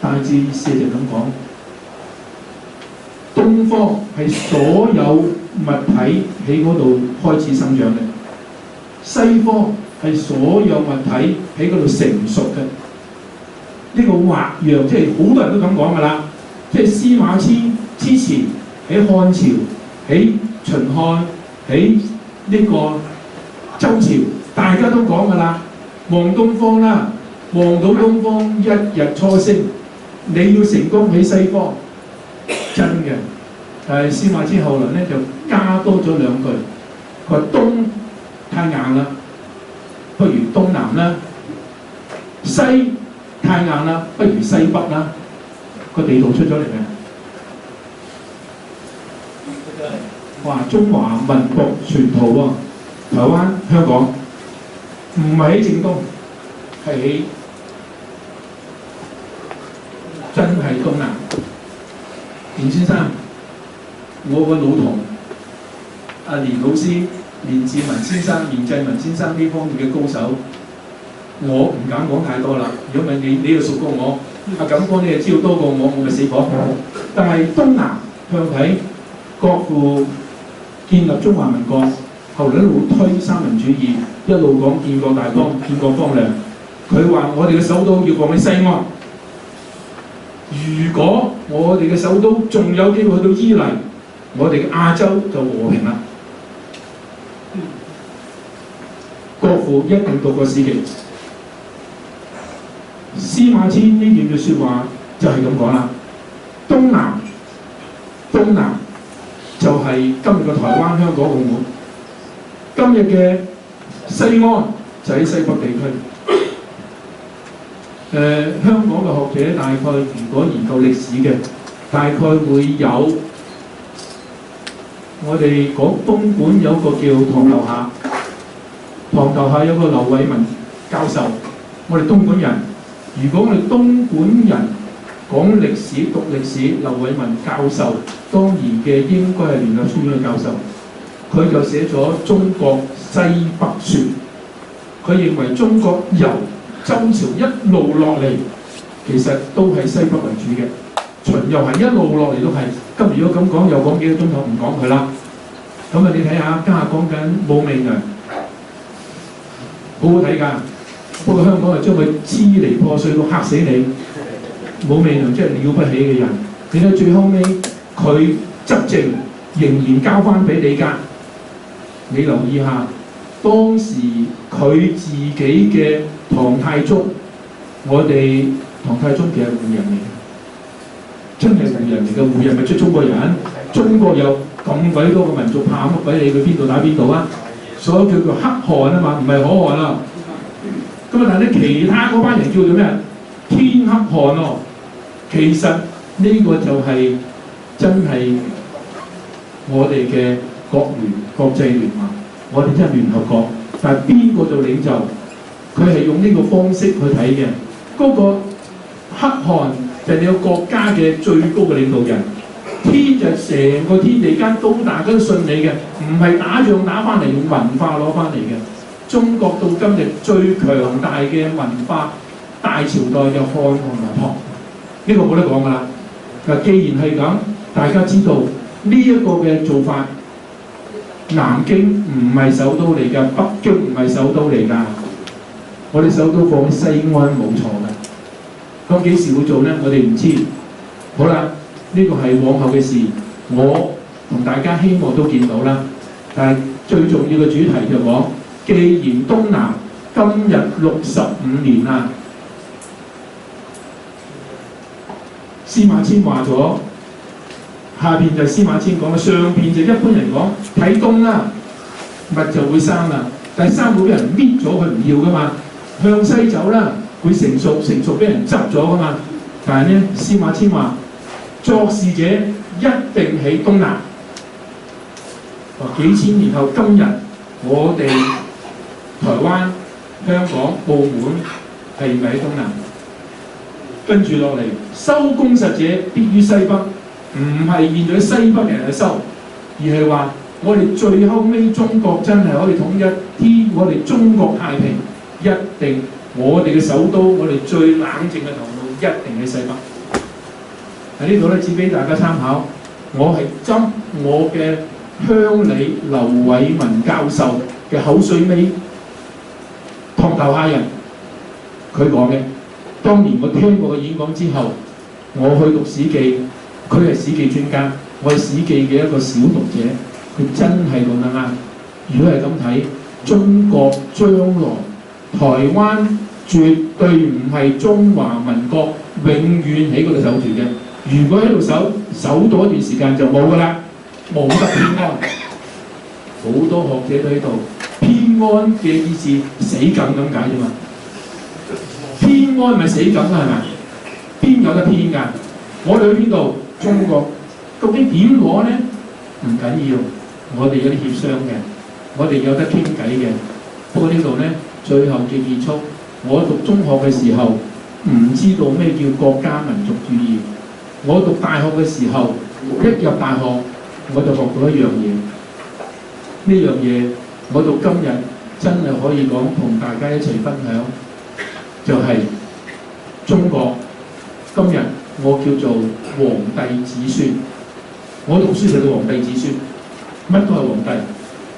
大致意思就咁講：東方係所有物體喺嗰度開始生長嘅，西方係所有物體喺嗰度成熟嘅。呢個畫樣即係好多人都咁講㗎啦，即係司馬遷之前喺漢朝、喺秦漢、喺呢個周朝，大家都講㗎啦，望東方啦，望到東方一日初升，你要成功喺西方，真嘅。但係司馬遷後來咧就加多咗2句，佢話東太硬啦，不如東南啦；西太硬啦，不如西北啦。個地圖出咗嚟未？話中華民國全圖喎，台灣、香港唔係喺正東，係喺真係東南。連先生，我個老同阿連老師、連志文先生、連濟文先生呢方面嘅高手，我唔敢講太多啦。如果唔係你又熟過我，阿錦哥你又知道多過我，我咪死火。但係東南向睇，國父建立中華民國，後來一路推三民主義，一路講建國大綱、建國方略。佢話我哋嘅首都要放喺西安。如果我哋嘅首都仲有機會去到伊犁，我哋嘅亞洲就和平啦。國父一定讀過史記，司馬遷呢段嘅説話就係咁講啦。東南就係今日嘅台灣、香港、澳門。今日嘅西安就喺西北地區。香港嘅學者大概如果研究歷史嘅，大概會有我哋講東莞有個叫堂頭下，堂頭下有個劉偉文教授。我哋東莞人，如果我哋東莞人講歷史、讀歷史，劉偉文教授當然嘅應該係聯合書院嘅教授，佢就寫咗《中國西北說》。佢認為中國由周朝一路落嚟，其實都係西北為主嘅。循又係一路落嚟都係。今如果咁講，又講幾個鐘頭，唔講佢啦。咁啊，你睇下家下講緊武媚娘，好好睇㗎。不過香港係將佢支離破碎到嚇死你。武媚娘真係了不起嘅人。你睇最後尾佢執政仍然交翻俾李家。你留意下，當時佢自己嘅唐太宗，我哋唐太宗其實係胡人嚟嘅，真係胡人嚟嘅。胡人咪即係中國人，中國有咁鬼多個民族，怕乜鬼理佢邊度打邊度啊？所以叫做黑汗啊嘛，唔係可汗啊。咁啊，但係其他嗰班人叫做咩？天黑汗喎。其實呢個就係真係我哋嘅國聯國際聯盟，我哋真係聯合國。但係邊個做領袖？佢係用呢個方式去睇嘅。嗰個黑汗就係你個國家嘅最高嘅領導人。天就係成個天地間都大家都信你嘅，唔係打仗打翻嚟，用文化攞翻嚟嘅。中國到今日最強大嘅文化大朝代就漢同埋唐，呢個冇得講㗎啦。嗱，既然係咁，大家知道呢一個嘅做法，南京唔係首都嚟㗎，北京唔係首都嚟㗎。我哋首都放喺西安冇錯㗎。咁幾時會做呢？我哋唔知。好啦。呢個係往後嘅事，我同大家希望都見到啦。但係最重要嘅主題就講，既然東南今日65年啦，司馬遷話咗，下邊就司馬遷講啦，上邊就一般人講睇東啦，物就會生啦。第三會俾人搣咗佢唔要噶嘛，向西走啦，會成熟俾人執咗噶嘛。但係呢，司馬遷話，作事者一定喺東南。幾千年後今日，我哋台灣、香港、澳門係咪喺東南？跟住落嚟，收功實者必於西北，唔係現在西北人去收，而係話我哋最後尾中國真係可以統一天，我哋中國太平，一定我哋嘅首都，我哋最冷靜嘅頭腦一定喺西北。喺呢度咧，只俾大家參考。我係針我嘅鄉里劉偉文教授嘅口水尾，唐頭下人佢講嘅。當年我聽過佢演講之後，我去讀史記，佢係史記專家，我係史記嘅一個小讀者，佢真係講得啱。如果係咁睇，中國將來台灣絕對唔係中華民國永遠喺嗰度守住嘅。如果喺度守到一段時間就冇㗎啦，冇得偏安。好多學者都喺度，偏安嘅意思死梗咁解啫嘛。偏安咪死梗啦，係咪？邊有得偏㗎？我哋去邊度？中國究竟點攞呢？唔緊要，我哋有啲協商嘅，我哋有得傾偈嘅。不過呢度呢，最後嘅結束，我讀中學嘅時候唔知道咩叫國家民族主義。我讀大學嘅時候，一入大學我就學到一樣嘢，呢樣嘢我到今日真係可以講同大家一齊分享，就係中國今日我叫做皇帝子孫，我讀書就叫皇帝子孫，乜都係皇帝。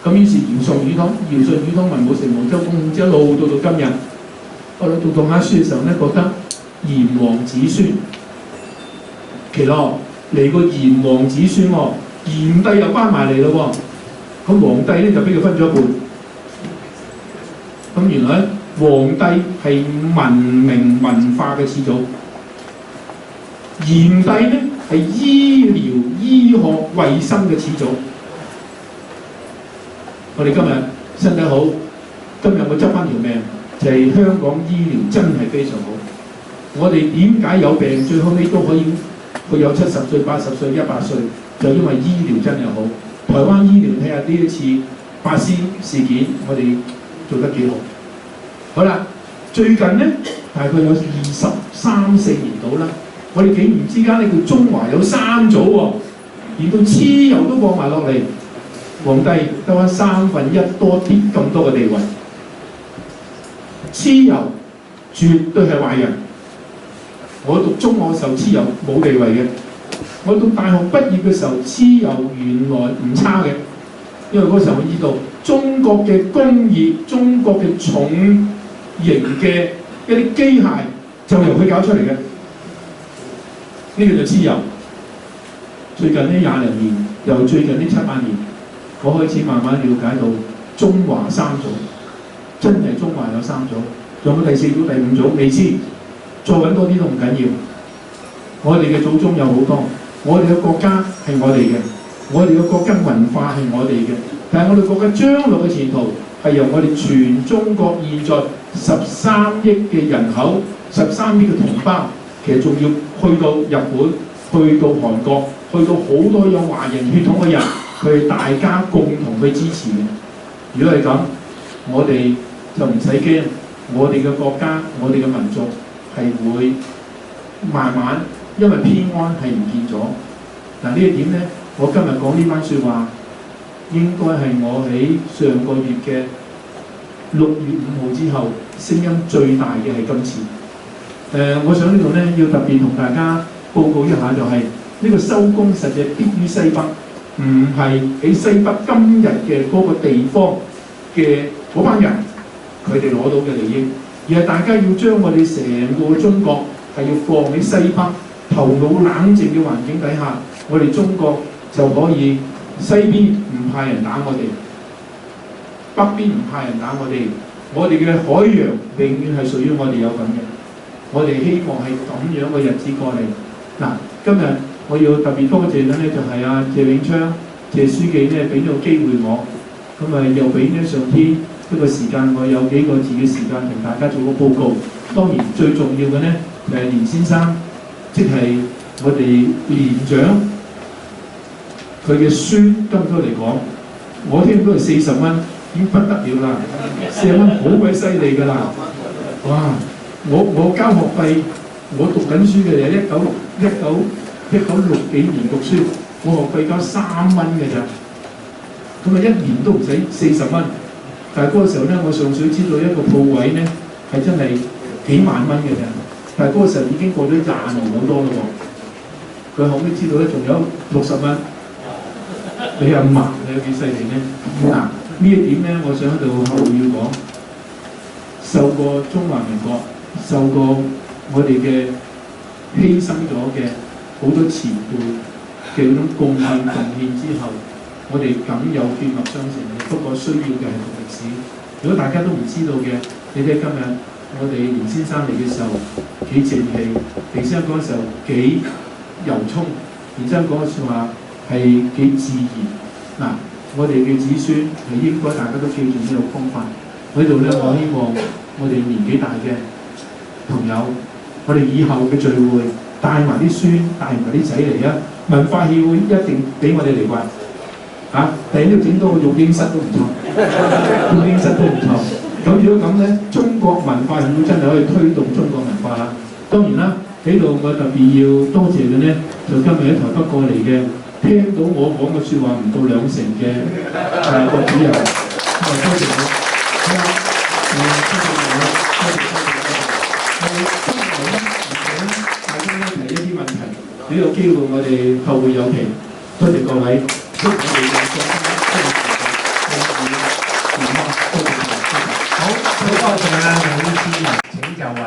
咁於是堯舜禹湯、文武成王周公一路到今日，我哋讀下書嘅時候咧，覺得炎黃子孫。其實嚟個炎黃子孫喎，炎帝又翻埋嚟咯喎，咁皇帝咧就俾佢分咗一半。咁原來皇帝係文明文化嘅始祖，炎帝咧係醫療醫學衞生嘅始祖。我哋今日身體好，今日我執翻條命，就係香港醫療真係非常好。我哋點解有病最後尾都可以？佢有70歲、80歲、100歲，就因為醫療真係好。台灣醫療睇下呢一次八仙事件，我哋做得幾好。好啦，最近呢，大概有23、4年到啦，我哋竟然之間呢叫中華有3組喎，連到蚩尤都放埋落嚟，皇帝得翻1/3多啲咁多嘅地位。蚩尤絕對係壞人，我讀中學嘅時候黐油冇地位嘅，我讀大學畢業嘅時候黐油原來唔差嘅，因為嗰時候我知道中國嘅工業、中國嘅重型嘅一啲機械就由佢搞出嚟嘅，呢個就黐油。最近呢20零年，由最近呢7、8年，我開始慢慢了解到中華三組，真係中華有3組，仲有第4組、第5組未知，再揾多啲都唔緊要。我哋嘅祖宗有好多，我哋嘅國家係我哋嘅，我哋嘅國家文化係我哋嘅，但係我哋國家將來嘅前途係由我哋全中國現在13億嘅人口、13億嘅同胞，其實仲要去到日本、去到韓國、去到好多有華人血統嘅人，佢哋大家共同去支持嘅。如果係咁，我哋就唔使驚，我哋嘅國家、我哋嘅民族係會慢慢因為偏安係唔見咗。嗱呢一點咧，我今日講呢番説話，應該係我喺上個月嘅6月5號之後，聲音最大嘅係今次。我想呢度咧要特別同大家報告一下，就係、呢個收工實際必於西北，唔係喺西北今日嘅嗰個地方嘅嗰班人佢哋攞到嘅利益，而係大家要將我哋成個中國係要放喺西北，頭腦冷靜嘅環境底下，我哋中國就可以西邊唔派人打我哋，北邊唔派人打我哋，我哋嘅海洋永遠係屬於我哋有份嘅。我哋希望係咁樣嘅日子過嚟。嗱，今日我要特別多謝緊咧，就係阿謝永昌謝書記咧俾咗個機會我，咁又俾呢上天一個時間，我有幾個字嘅時間同大家做個報告。當然最重要嘅咧就係連先生，即係我哋連長佢嘅孫，今朝嚟講，我聽到係40蚊，已經不得了啦，40蚊好鬼犀利㗎啦，哇！我交學費，我讀緊書嘅就1960幾年讀書，我學費交3蚊嘅咋，咁啊1年都唔使40蚊。但係嗰個時候咧，我上水知道一個鋪位咧係真係幾萬蚊嘅咋，但係嗰個時候已經過咗20年好多啦喎。佢後尾知道咧仲有60蚊，你阿嫲你有幾犀利咧？嗱呢一點咧，我想喺度後要講，受過中華民國。受過我哋嘅犧牲咗嘅好多前輩嘅嗰種貢獻之後，我哋梗有血脈相承嘅。不過需要嘅係讀歷史。如果大家都唔知道嘅，你睇今日我哋連先生嚟嘅時候幾正氣，連先生嗰陣時候幾由衷，連先生講嘅説話係幾自然。嗱，我哋嘅子孫係應該大家都記住呢個方法。喺度咧，我希望我哋年紀大嘅朋友，我哋以後嘅聚會帶埋啲孫，帶埋啲仔嚟啊！文化協會一定俾我哋嚟啩嚇，第呢度整多個育嬰室都唔錯，育嬰室都唔錯。咁如果咁咧，中國文化協會真係可以推動中國文化啦。當然啦，喺度我特別要多謝嘅咧，就今日喺台北過嚟嘅，聽到我講嘅説話唔到2成嘅個主任，多謝你。一啲問題，呢個機會我哋後會有期。多謝各位，祝我哋嘅國家好，多謝啊李思文，請就位。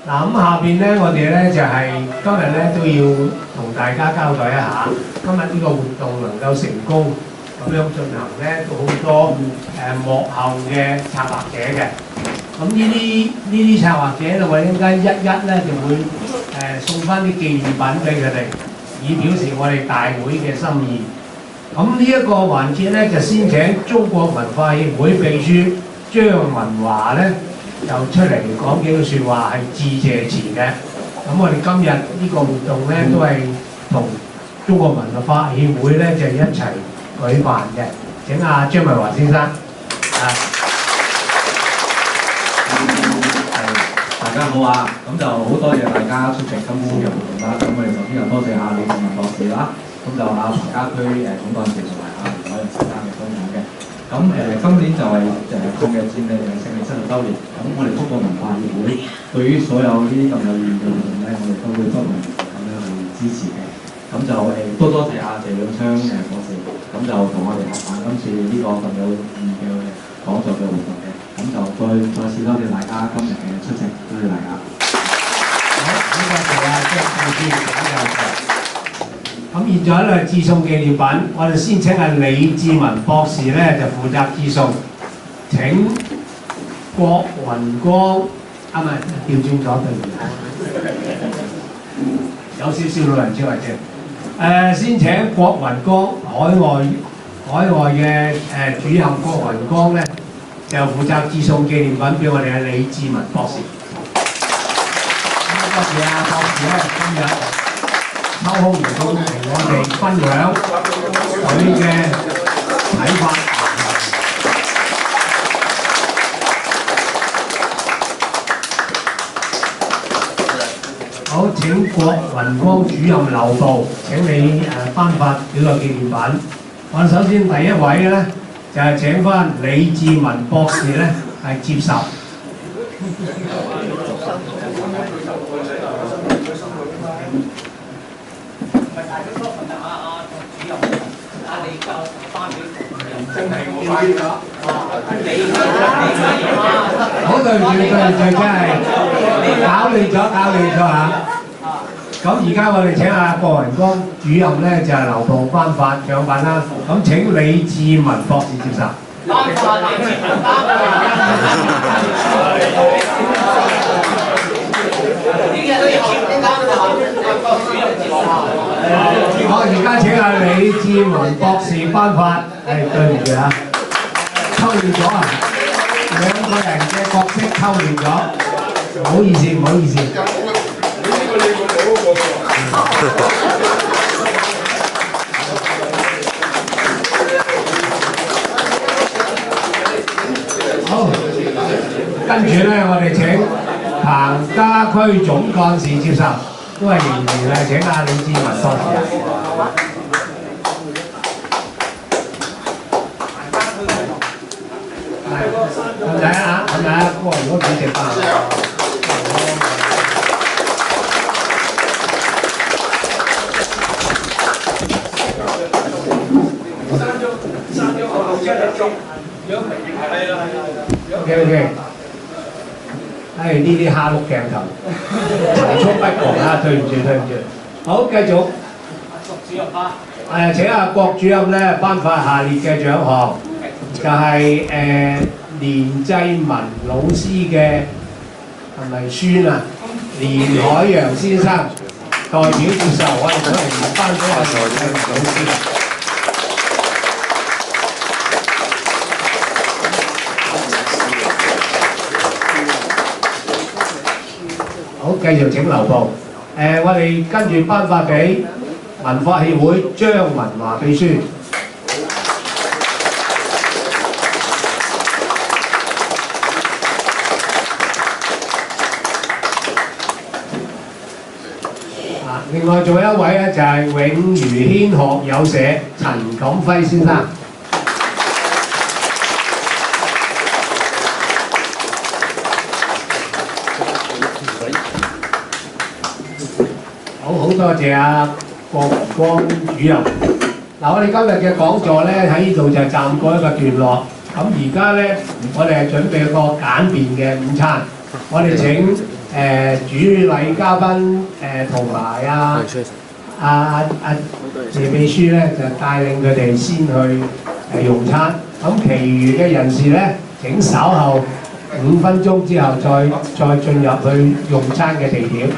嗱咁下邊咧，我哋咧就係、今日咧都要同大家交代一下，今日呢個活動能夠成功咁樣進行咧，都好多幕後嘅策劃者嘅。咁呢啲策劃者咧，我哋應該一咧就會送翻啲紀念品俾佢哋，以表示我哋大會嘅心意。咁呢一個環節咧，就先請中國文化協會秘書張文華咧，就出嚟講幾句説話，係致謝詞嘅。咁我哋今日呢個活動咧，都係同中國文化協會咧就一齊舉辦嘅。請阿張文華先生大家好啊！咁就好多謝大家出席今次嘅活動啦。咁我哋首先又多謝李志文博士啦，咁就徐家駒總幹事同埋連海仁先生嘅分享嘅。咁今年就係抗日戰爭勝利70週年，咁我哋中國文化協會對於所有呢啲咁有意義嘅活動咧，我哋都會不吝咁樣去支持嘅。咁就多謝阿謝永昌博士，咁就同我哋合辦今次呢個咁有意義嘅講座嘅活動嘅。咁就再次多謝大家今日嘅出席，多謝大家。好，咁多謝啊張教授講教授。咁現在咧致送紀念品，我哋先請阿李志文博士咧就負責致送。請郭雲光啊，唔係調轉咗對唔住，有少少老人超或者先請郭雲光海外嘅主任郭雲光咧就負責致送紀念品俾我哋嘅李志文博士。多謝啊博士咧，今日抽空嚟到同我哋分享佢嘅睇法。好，請郭雲光主任留步，請你頒發呢個紀念品。我哋首先第一位咧就係請翻李志文博士咧係接受。好對唔住，真係搞亂咗嚇。咁而家我哋請阿郭雲光主任咧就係留步頒發獎品啦。咁請李志文博士接受。好，而家請阿李志文博士頒發。對唔住啊，抽亂咗啊！兩個人嘅角色抽亂咗，唔好意思，唔好意思。好，跟住咧，我哋請彭家區總幹事接受，都係仍然係請阿李志文博士。係咪啊？係咪啊？哇！如果主席啊，OK， 呢啲蝦碌鏡頭，層出不窮啊！對唔住。好，繼續。請阿郭主任咧頒發下列嘅獎項，就係連濟文老師嘅係咪孫啊？連海洋先生代表接受，我哋想嚟頒俾阿連濟文老師。好，繼續請留步。我哋跟住頒發俾文化協會張文華秘書。另外仲有一位咧，就係永如軒學友社陳錦輝先生。好多謝阿郭雲光主任。嗱，我哋今日嘅講座咧喺呢度就暫告一個段落。咁而家咧，我哋係準備一個簡便嘅午餐。我哋請主禮嘉賓同埋謝秘書咧就帶領佢哋先去用餐。咁其餘嘅人士咧，請稍後5分鐘之後再進入去用餐嘅地點。